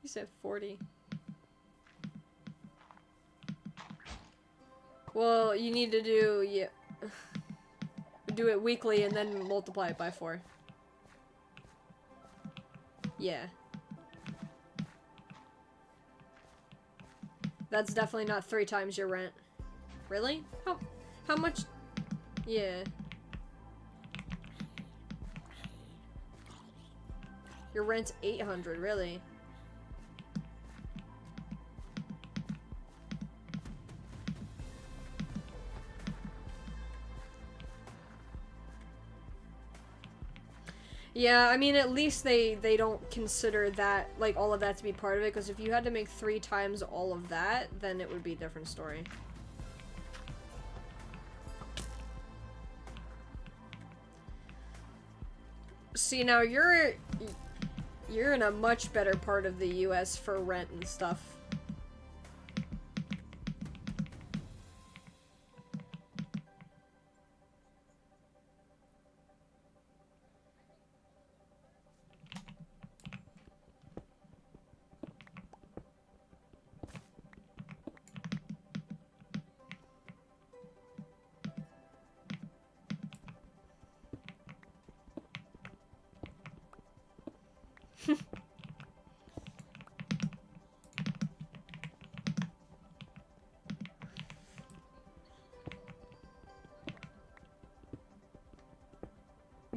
you said 40. Well, you need to do, yeah, do it weekly and then multiply it by 4. Yeah. That's definitely not 3 times your rent. Really? How much? Yeah. Your rent's $800, really? Yeah, I mean, at least they don't consider that, like, all of that to be part of it, because if you had to make 3 times all of that, then it would be a different story. See, now you're in a much better part of the US for rent and stuff.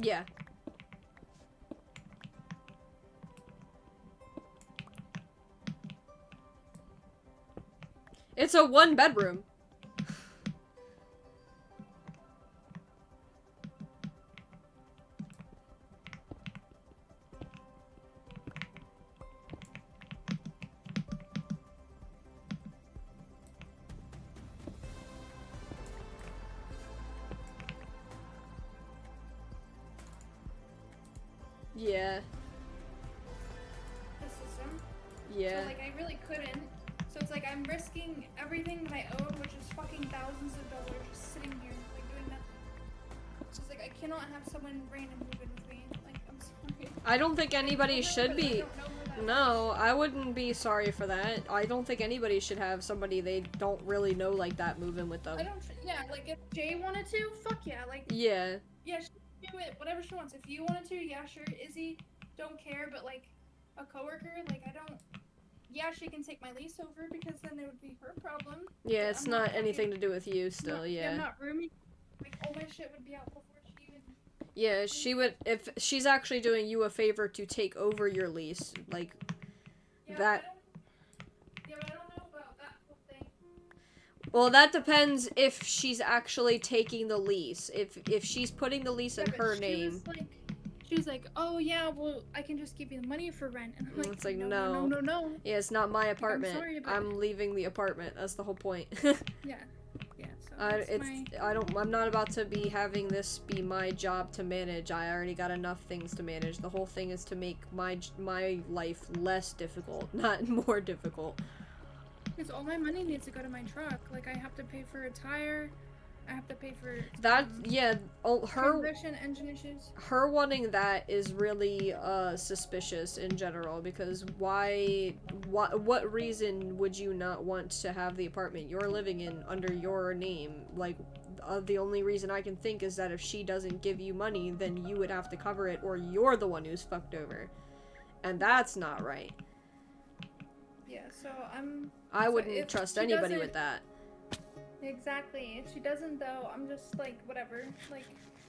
Yeah. It's a 1-bedroom. Yeah. The system. Yeah. So like I really couldn't. So it's like I'm risking everything that I owed, which is fucking thousands of dollars, just sitting here like doing nothing. So it's like I cannot have someone random move in with me. Like I'm sorry. I don't think anybody should be. No, is. I wouldn't be sorry for that. I don't think anybody should have somebody they don't really know like that move in with them. I don't. Yeah, like if Jay wanted to, fuck yeah. Like Yeah. yeah, she can do it. Whatever she wants. If you wanted to, yeah, sure. Izzy, don't care. But like a coworker, like I don't. Yeah, she can take my lease over because then it would be her problem. Yeah, it's I'm not fucking- anything to do with you still, yeah. I'm not rooming. Like all my shit would be out before she even. Yeah, she would, if she's actually doing you a favor to take over your lease, like, Yeah, that. Yeah, but I don't know about that whole thing. Well, that depends if she's actually taking the lease. If she's putting the lease in Yeah, but her she name. She was like, oh yeah, well, I can just give you the money for rent. And I'm like, It's like, no. Yeah, it's not my apartment. sorry, but- I'm leaving the apartment. That's the whole point. Yeah. So I'm not about to be having this be my job to manage. I already got enough things to manage. The whole thing is to make my life less difficult, not more difficult. Because all my money needs to go to my truck. Like, I have to pay for a tire. I have to pay for That, yeah, transmission, engine issues. her wanting that is really suspicious in general, because what reason would you not want to have the apartment you're living in under your name? Like, the only reason I can think is that if she doesn't give you money, then you would have to cover it, or you're the one who's fucked over, and that's not right. Yeah, so I so wouldn't if trust she anybody doesn't- with that. Exactly. If she doesn't, though, I'm just like, whatever. Like,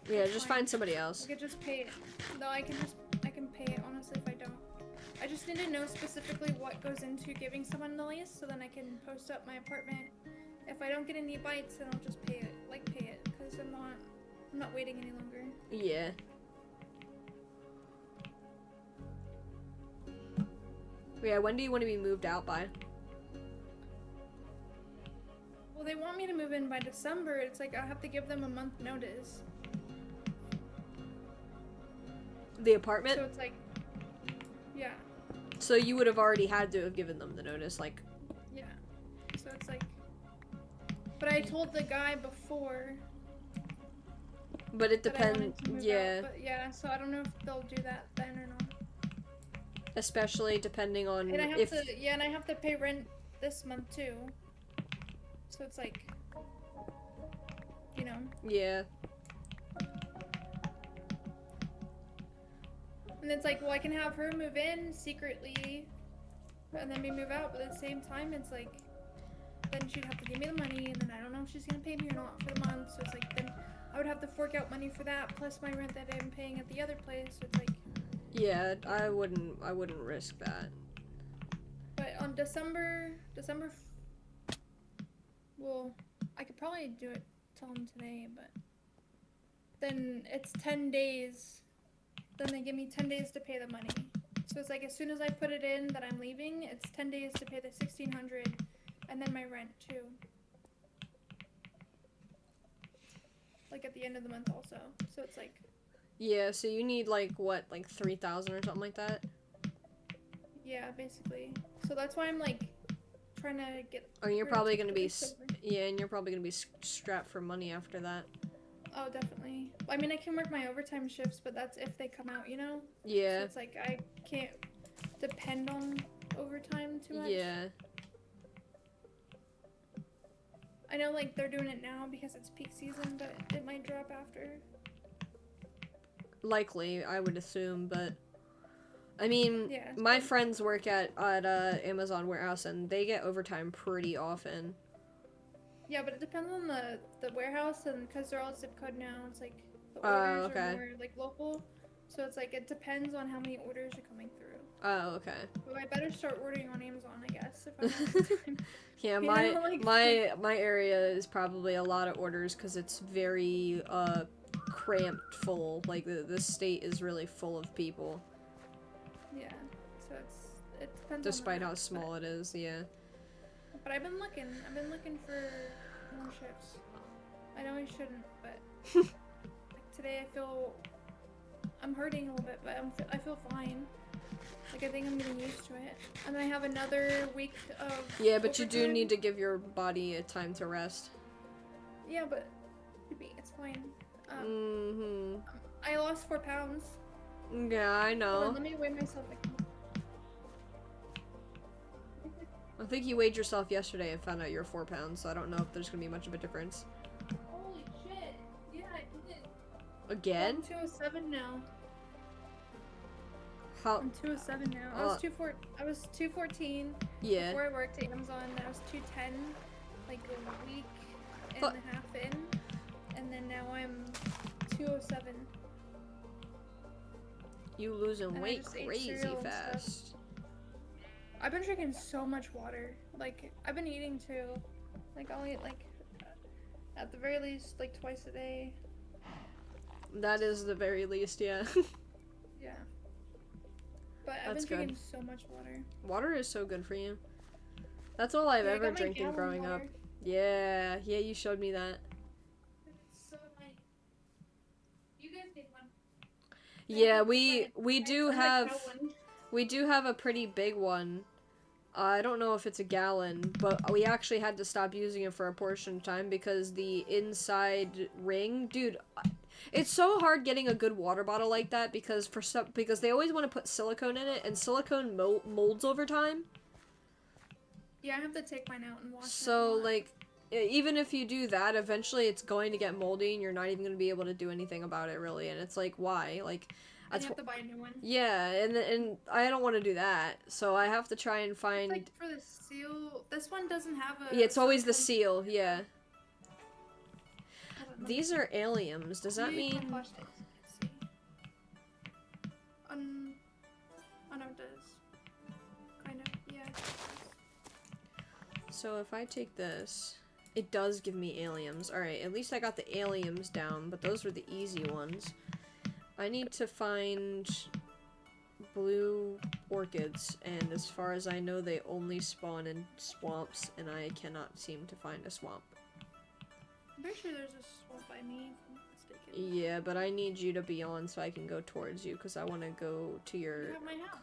Yeah, it's just fine. find somebody else. I could just pay it. No, I can pay it, honestly, if I don't. I just need to know specifically what goes into giving someone the lease, so then I can post up my apartment. If I don't get any bites, then I'll just pay it, because I'm not waiting any longer. Yeah. Yeah, when do you want to be moved out by? Well, they want me to move in by December. It's like I have to give them a month notice. The apartment? So it's like, yeah, So you would have already had to have given them the notice, like... yeah. So it's like, but I told the guy before. But it that I wanted depends, to move yeah. out, but yeah, so I don't know if they'll do that then or not. Especially depending on And I have if... to, yeah, and I have to pay rent this month too. So it's like, you know. Yeah. And it's like, well, I can have her move in secretly, and then we move out. But at the same time, it's like, then she'd have to give me the money, and then I don't know if she's gonna pay me or not for the month. So it's like, then I would have to fork out money for that plus my rent that I'm paying at the other place. So it's like. Yeah, I wouldn't risk that. But on well, I could probably do it, tell them today, but then it's 10 days. Then they give me 10 days to pay the money. So it's like as soon as I put it in that I'm leaving, it's 10 days to pay the $1,600 and then my rent too. Like at the end of the month also. So it's like. Yeah, so you need like what, like 3,000 or something like that? Yeah, basically. So that's why I'm like trying to get. Oh, you're probably gonna be, yeah, and you're probably gonna be strapped for money after that. Oh, definitely. I mean, I can work my overtime shifts, but that's if they come out, you know? Yeah. So it's like I can't depend on overtime too much. Yeah. I know, like, they're doing it now because it's peak season, but it might drop after. Likely, I would assume, but... I mean, Yeah. my friends work at Amazon warehouse, and they get overtime pretty often. Yeah, but it depends on the warehouse, and because they're all zip code now, it's like the Oh, orders okay. are more like local. So it's like it depends on how many orders are coming through. Oh, okay. But I better start ordering on Amazon, I guess, if I have time. Yeah, You my know, like- my area is probably a lot of orders because it's very cramped full. Like the state is really full of people. Yeah, so it depends. Despite on how that, small it is, yeah. But I've been looking for more shifts. I know I shouldn't, but like today I'm hurting a little bit, but I feel fine. Like I think I'm getting used to it. And then I have another week of. Yeah, but you do overtime. need to give your body a time to rest. Yeah, but it's fine. Mm-hmm. I lost 4 pounds. Yeah, I Hold know. on, let me weigh myself again. I think you weighed yourself yesterday and found out you're 4 pounds, so I don't know if there's gonna be much of a difference. Holy shit! Yeah, I did. Again? I'm 207 now. How? I'm 207 now. I was 214 Yeah. before I worked at Amazon. Then I was 210 like a week and But- a half in, and then now I'm 207. You losing And I weight just ate crazy cereal and fast. I've been drinking so much water. Like I've been eating too. Like I'll eat like at the very least like twice a day. That is the very least, yeah. Yeah. But I've That's been good. drinking so much water. Water is so good for you. That's all I've Yeah, I ever got my drinking gallon growing up. water. Yeah, you showed me that. It's so nice. You guys need one. Yeah, I we do found a have cow one. we do have a pretty big one. I don't know if it's a gallon, but we actually had to stop using it for a portion of time because the inside ring, dude, it's so hard getting a good water bottle like that because because they always want to put silicone in it and silicone molds over time. Yeah, I have to take mine out and wash it. So like even if you do that, eventually it's going to get moldy and you're not even going to be able to do anything about it really, and it's like why? Like and you have to buy a new one. yeah, and I don't want to do that, so I have to try and find. It's like for the seal, this one doesn't have a. Yeah, it's always the silicone- seal. Yeah. Hold on, let me- These are aliens. Does that let me mean? wash this. Let's see. Oh no, it does. Kind of, yeah. It does. So if I take this, it does give me aliens. All right, at least I got the aliens down, but those were the easy ones. I need to find blue orchids, and as far as I know, they only spawn in swamps, and I cannot seem to find a swamp. I'm pretty sure there's a swamp by me, if I'm not mistaken. Yeah, but I need you to be on so I can go towards you, because I want to go to your... You have my house.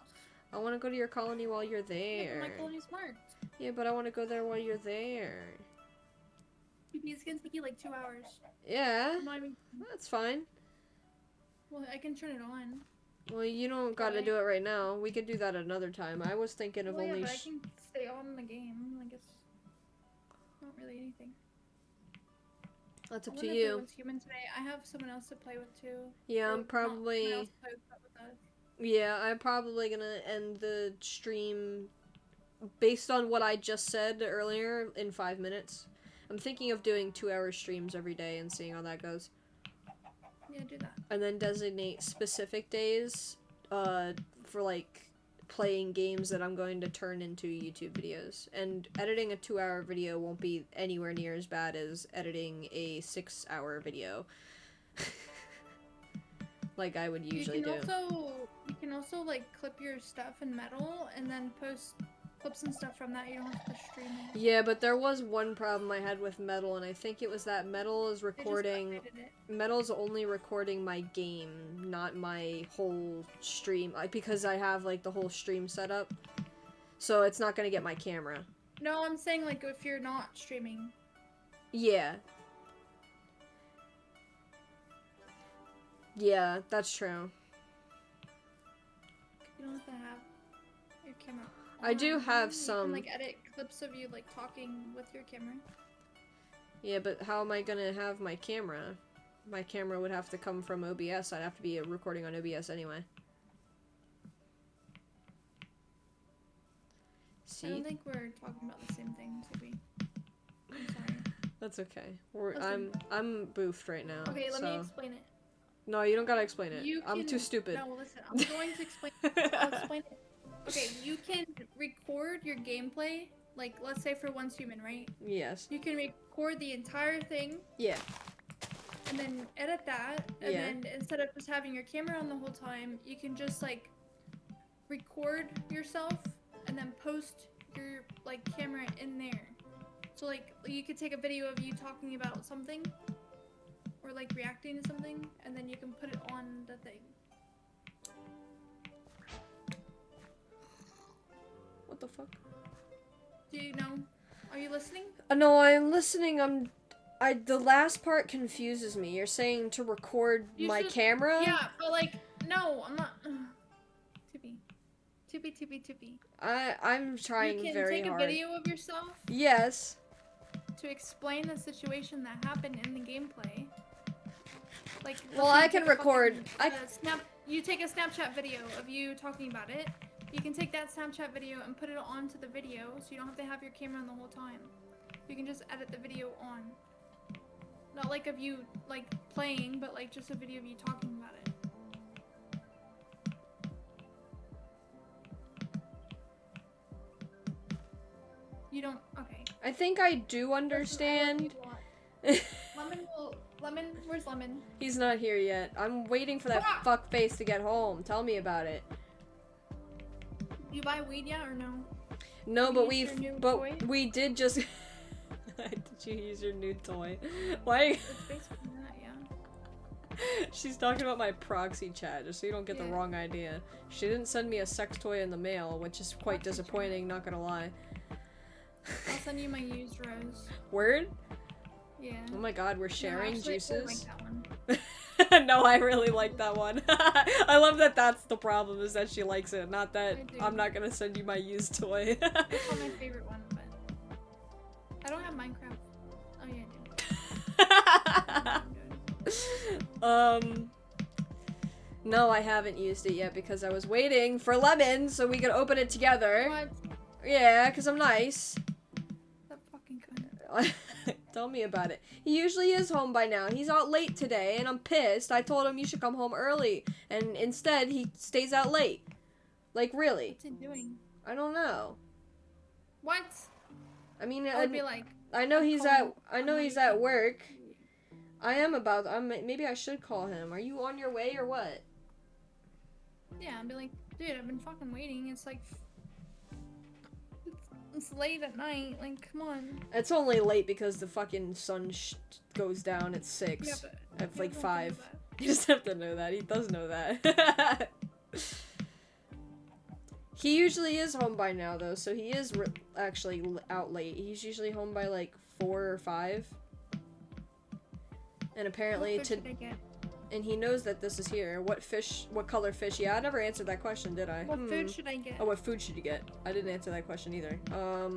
I want to go to your colony while you're Yeah, there. but my colony's marked. Yeah, but I want to go there while you're there. It's gonna take you like 2 hours. Yeah, I'm not even... that's fine. Well, I can turn it on. Well, you don't gotta do it right now. We could do that another time. I was thinking of Well, yeah, only... but I can stay on the game. Like, it's not really anything. That's I up to wonder if you. everyone's human today. I have someone else to play with, too. Yeah, Or I'm not probably... someone else to play with us. Yeah, I'm probably gonna end the stream based on what I just said earlier in 5 minutes. I'm thinking of doing 2-hour streams every day and seeing how that goes. Yeah, do that. And then designate specific days for like playing games that I'm going to turn into YouTube videos. And editing a 2-hour video won't be anywhere near as bad as editing a 6-hour video. Like I would usually do. You can also like clip your stuff in Metal and then post clips and stuff from that. You don't have to stream it. Yeah, but there was one problem I had with Metal, and I think it was that Metal is They just recording... updated it. Metal's only recording my game, not my whole stream, because I have, like, the whole stream set up. So it's not gonna get my camera. No, I'm saying like if you're not streaming. Yeah. Yeah, that's true. You don't have to have your camera I do on. have You some... can, like, edit clips of you, like, talking with your camera. Yeah, but how am I gonna have my camera? My camera would have to come from OBS. I'd have to be recording on OBS anyway. I See? don't think we're talking about the same thing, Tippy. I'm sorry. That's okay. Listen. I'm boofed right now. Okay, let so... me explain it. No, you don't gotta explain it. You I'm can- too stupid. No, listen, I'm going to explain it. I'll explain it. Okay, you can record your gameplay, like, let's say for Once Human, right? Yes. You can record the entire thing, Yeah. and then edit that, and Yeah. then instead of just having your camera on the whole time, you can just, like, record yourself, and then post your, like, camera in there. So, like, you could take a video of you talking about something, or, like, reacting to something, and then you can put it on the thing. What the fuck? Do you know? Are you listening? No, I'm listening. The last part confuses me. You're saying to record You my should- camera? Yeah, but like, no, I'm not. Tippy. I'm trying You can very take hard. a video of yourself Yes. to explain the situation that happened in the gameplay. Like, Well, let's say I you can take a record- fucking, you take a Snapchat video of you talking about it. You can take that Snapchat video and put it onto the video, so you don't have to have your camera on the whole time. You can just edit the video on. Not like of you, like, playing, but like just a video of you talking about it. You don't, okay. I think I do understand. Lemon, where's Lemon? He's not here yet. I'm waiting for that Ah! fuck face to get home. Tell me about it. You buy weed yet or no? No, You but used your new but toy? we did just. Did you use your new toy? Why? It's basically that, yeah. She's talking about my proxy chat, just so you don't get the Yeah. wrong idea. She didn't send me a sex toy in the mail, which is quite Proxy chat. disappointing, not gonna lie. I'll send you my used rose. Word? Yeah. Oh my god, we're No, sharing actually, I juices? like that one. No, I really like that one. I love that that's the problem, is that she likes it, not that I do. I'm not gonna send you my used toy. It's not my favorite one, but I don't have Minecraft. Oh yeah, I do. No, I haven't used it yet because I was waiting for Lemon so we could open it together. What? Yeah, because I'm nice. That fucking cunt. Tell me about it. He usually is home by now. He's out late today, and I'm pissed. I told him you should come home early, and instead he stays out late. Like, really? What's he doing? I don't know. What? I mean, I would be like, I know he's calling- I know he's at work. Maybe I should call him. Are you on your way or what? yeah, I'd be like, Dude, I've been fucking waiting. It's like it's late at night. Like, come on. It's only late because the fucking sun goes down at 6. Yeah, but At you like don't 5. know that. You just have to know that. He does know that. He usually is home by now, though, so he is actually out late. He's usually home by like 4 or 5. And apparently What food should I get? and he knows that this is here. What color fish? Yeah, I never answered that question, did I? What food should I get? Oh, what food should you get? I didn't answer that question either. I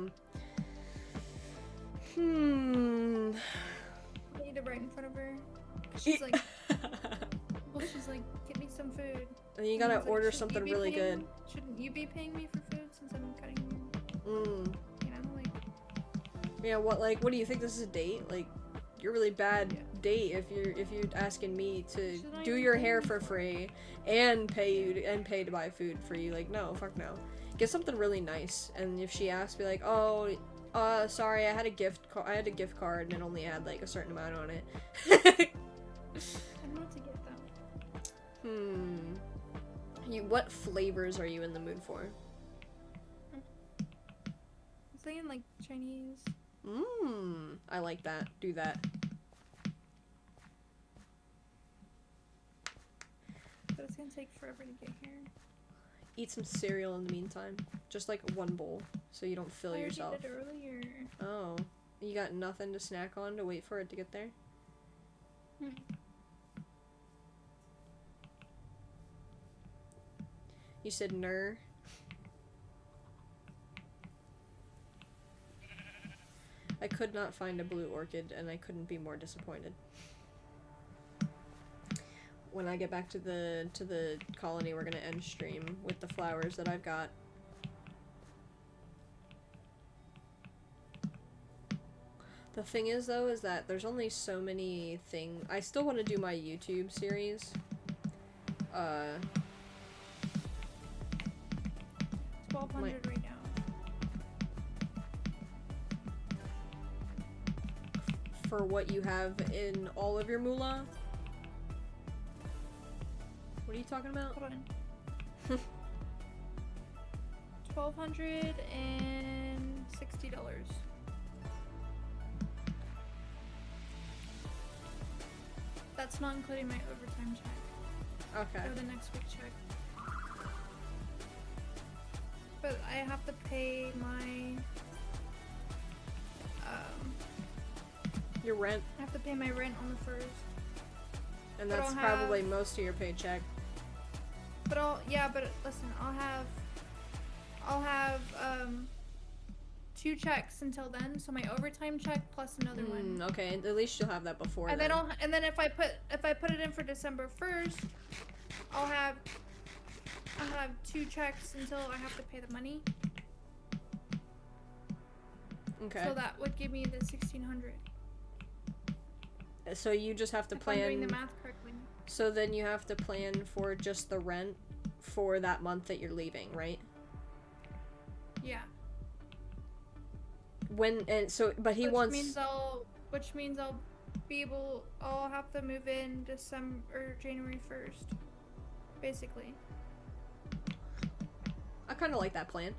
need it right in front of her. She's like, well, she's like, get me some food. And you And gotta I was like, order "Shouldn't something you be really paying- good. Shouldn't you be paying me for food since I'm cutting you? You know, like, Yeah, what do you think, this is a date? Like, you're a really bad date if you're asking me to Should I do be your paying hair you for free and pay to buy food for you. Like, no, fuck no. Get something really nice. And if she asks, be like, oh, sorry, I had a gift card and it only had like a certain amount on it. I don't know what to get though. What flavors are you in the mood for? I'm thinking like Chinese. I like that. Do that. But it's gonna take forever to get here. Eat some cereal in the meantime. Just like one bowl, so you don't fill I already yourself. did earlier. Oh. You got nothing to snack on to wait for it to get there? You said ner. I could not find a blue orchid, and I couldn't be more disappointed. When I get back to the colony, we're gonna end stream with the flowers that I've got. The thing is, though, is that there's only so many things. I still want to do my YouTube series. 1,200 right now. For what you have in all of your moolah? What are you talking about? Hold on. $1,260. That's not including my overtime check. Okay. Or the next week check. But I have to pay my Your rent, I have to pay my rent on the 1st. and But that's I'll probably have- most of your paycheck. But listen, I'll have 2 checks until then, so my overtime check plus another one. Okay, at least you'll have that before And then. then if I put it in for December 1st, I'll have 2 checks until I have to pay the money. Okay. So that would give me the 1,600. So you just have to If I'm doing plan. the math correctly. So then you have to plan for just the rent for that month that you're leaving, right? Yeah. But he Which wants. means I'll have to move in January 1st. Basically. I kind of like that plan.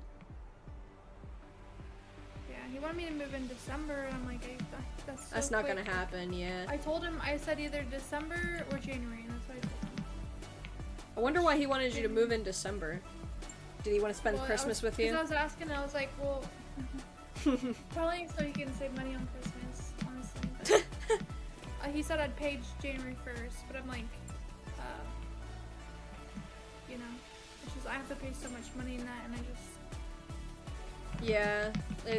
Yeah, he wanted me to move in December, and I'm like, that's so That's not quick. gonna happen, yeah. I told him, I said either December or January, and that's what I told him. I wonder why he wanted you to move in December. Did he want to spend Well, Christmas with you? I was asking, I was like, well, probably so he can save money on Christmas, honestly. But, he said I'd pay January 1st, but I'm like, you know, it's just, I have to pay so much money in that, and I just... Yeah,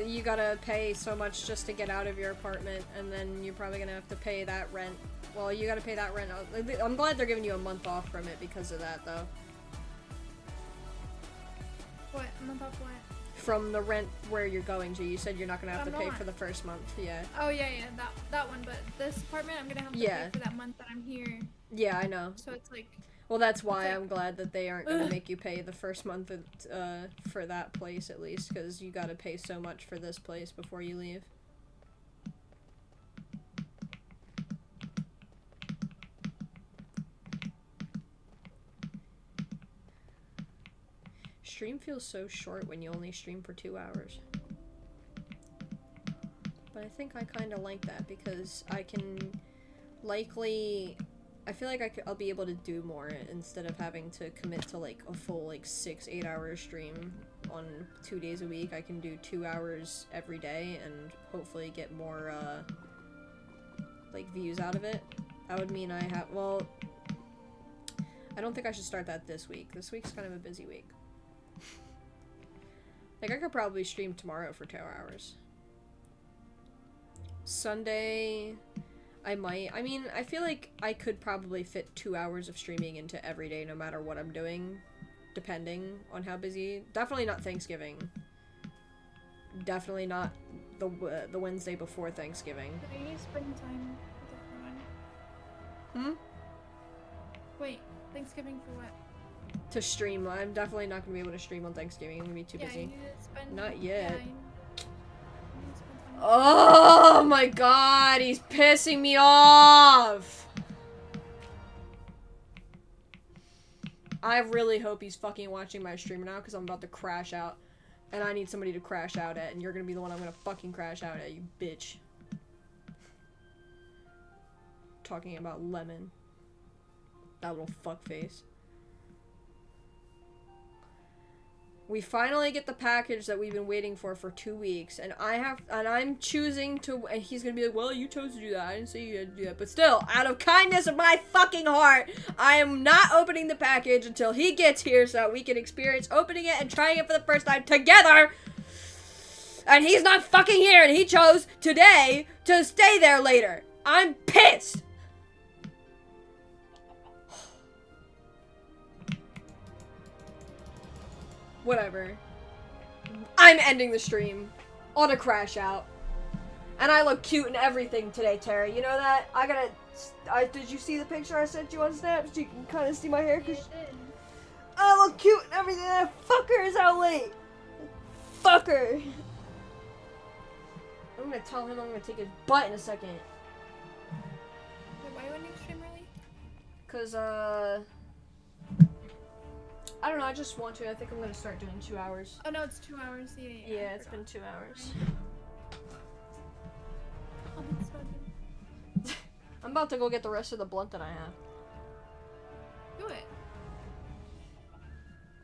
you gotta pay so much just to get out of your apartment, and then you're probably gonna have to pay that rent. Well, you gotta pay that rent. I'm glad they're giving you a month off from it because of that, though. What? A month off what? From the rent where you're going to. You said you're not gonna have I'm to pay not. for the first month, yeah. Oh, yeah, that one, but this apartment, I'm gonna have to Yeah. pay for that month that I'm here, Yeah, I know. so it's like... Well, that's why like- I'm glad that they aren't gonna make you pay the first month for that place, at least, because you gotta pay so much for this place before you leave. Stream feels so short when you only stream for 2 hours. But I think I kind of like that because I can likely... I feel like I'll be able to do more instead of having to commit to like a full like 6-8 hour stream on 2 days a week. I can do 2 hours every day and hopefully get more like views out of it. That would mean I have, well, I don't think I should start that this week. This week's kind of a busy week. Like I could probably stream tomorrow for 2 hours. Sunday, I might. I mean, I feel like I could probably fit 2 hours of streaming into every day no matter what I'm doing, depending on how busy. Definitely not Thanksgiving. Definitely not the Wednesday before Thanksgiving. But you spend time with everyone. Wait, Thanksgiving for what? To stream. I'm definitely not going to be able to stream on Thanksgiving. I'm going to be too busy. You need to spend, Not yet. you need to spend time Oh my god, he's pissing me off! I really hope he's fucking watching my stream now because I'm about to crash out. And I need somebody to crash out at, and you're gonna be the one I'm gonna fucking crash out at, you bitch. Talking about Lemon. That little fuckface. We finally get the package that we've been waiting for 2 weeks, and I'm choosing to, and he's gonna be like, well, you chose to do that, I didn't say you had to do that, but still, out of kindness of my fucking heart, I am not opening the package until he gets here so that we can experience opening it and trying it for the first time together, and he's not fucking here, and he chose today to stay there later. I'm pissed! Whatever. I'm ending the stream on a crash out. And I look cute and everything today, Tara. You know that? Did you see the picture I sent you on Snap? So you can kind of see my hair? Cause I look cute and everything. That fucker is out late. Fucker. I'm gonna tell him I'm gonna take his butt in a second. Wait, why wouldn't you stream early? Cause, I don't know, I just want to. I think I'm gonna start doing 2 hours. Oh no, it's 2 hours. Yeah, Yeah, it's been 2 hours. Oh, that's so good. I'm about to go get the rest of the blunt that I have. Do it.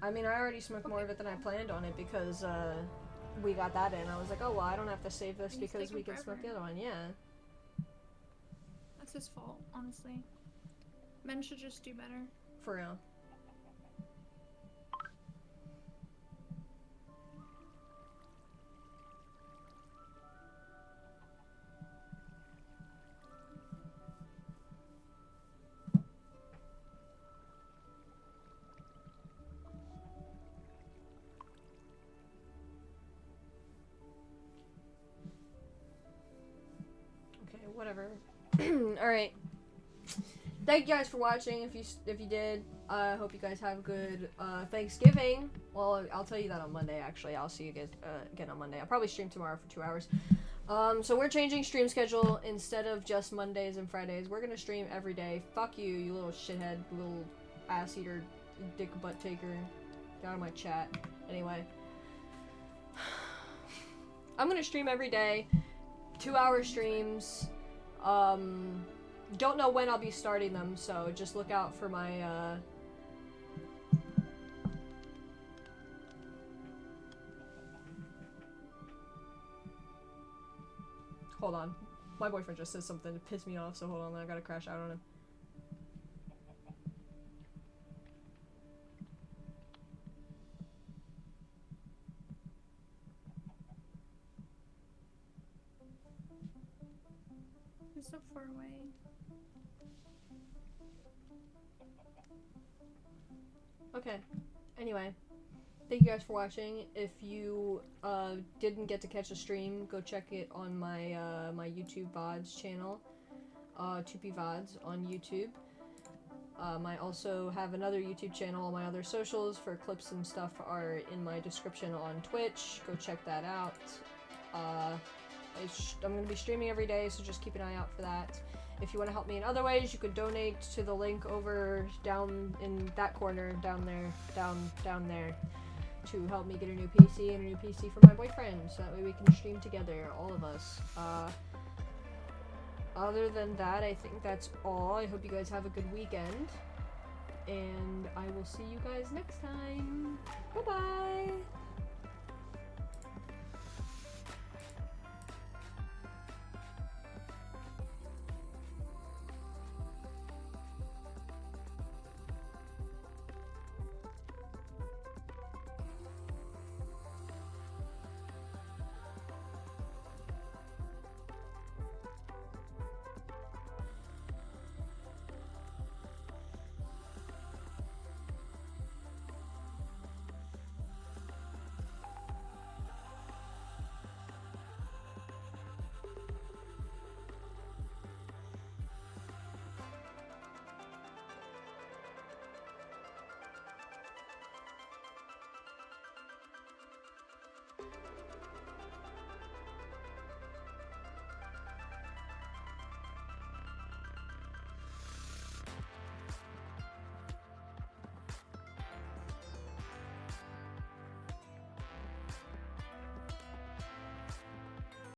I mean, I already smoked more of it than I planned on it because, we got that in. I was like, oh, well, I don't have to save this He's because we taking can smoke the forever. other one. Yeah. That's his fault, honestly. Men should just do better. For real. Whatever. Alright. Thank you guys for watching. If you did, I hope you guys have a good Thanksgiving. Well, I'll tell you that on Monday, actually. I'll see you guys again on Monday. I'll probably stream tomorrow for 2 hours. So we're changing stream schedule. Instead of just Mondays and Fridays, we're gonna stream every day. Fuck you, you little shithead, little ass eater, dick butt taker. Get out of my chat. Anyway. I'm gonna stream every day. 2 hour streams. Don't know when I'll be starting them, so just look out for my, Hold on. My boyfriend just said something to piss me off, so hold on, I gotta crash out on him. You're so far away. Okay. Anyway. Thank you guys for watching. If you didn't get to catch the stream, go check it on my my YouTube VODS channel, 2P VODS on YouTube. I also have another YouTube channel. All my other socials for clips and stuff are in my description on Twitch. Go check that out. I'm going to be streaming every day, so just keep an eye out for that. If you want to help me in other ways, you could donate to the link over down in that corner, down there, down there. to help me get a new PC and a new PC for my boyfriend, so that way we can stream together, all of us. Other than that, I think that's all. I hope you guys have a good weekend, and I will see you guys next time. Bye-bye!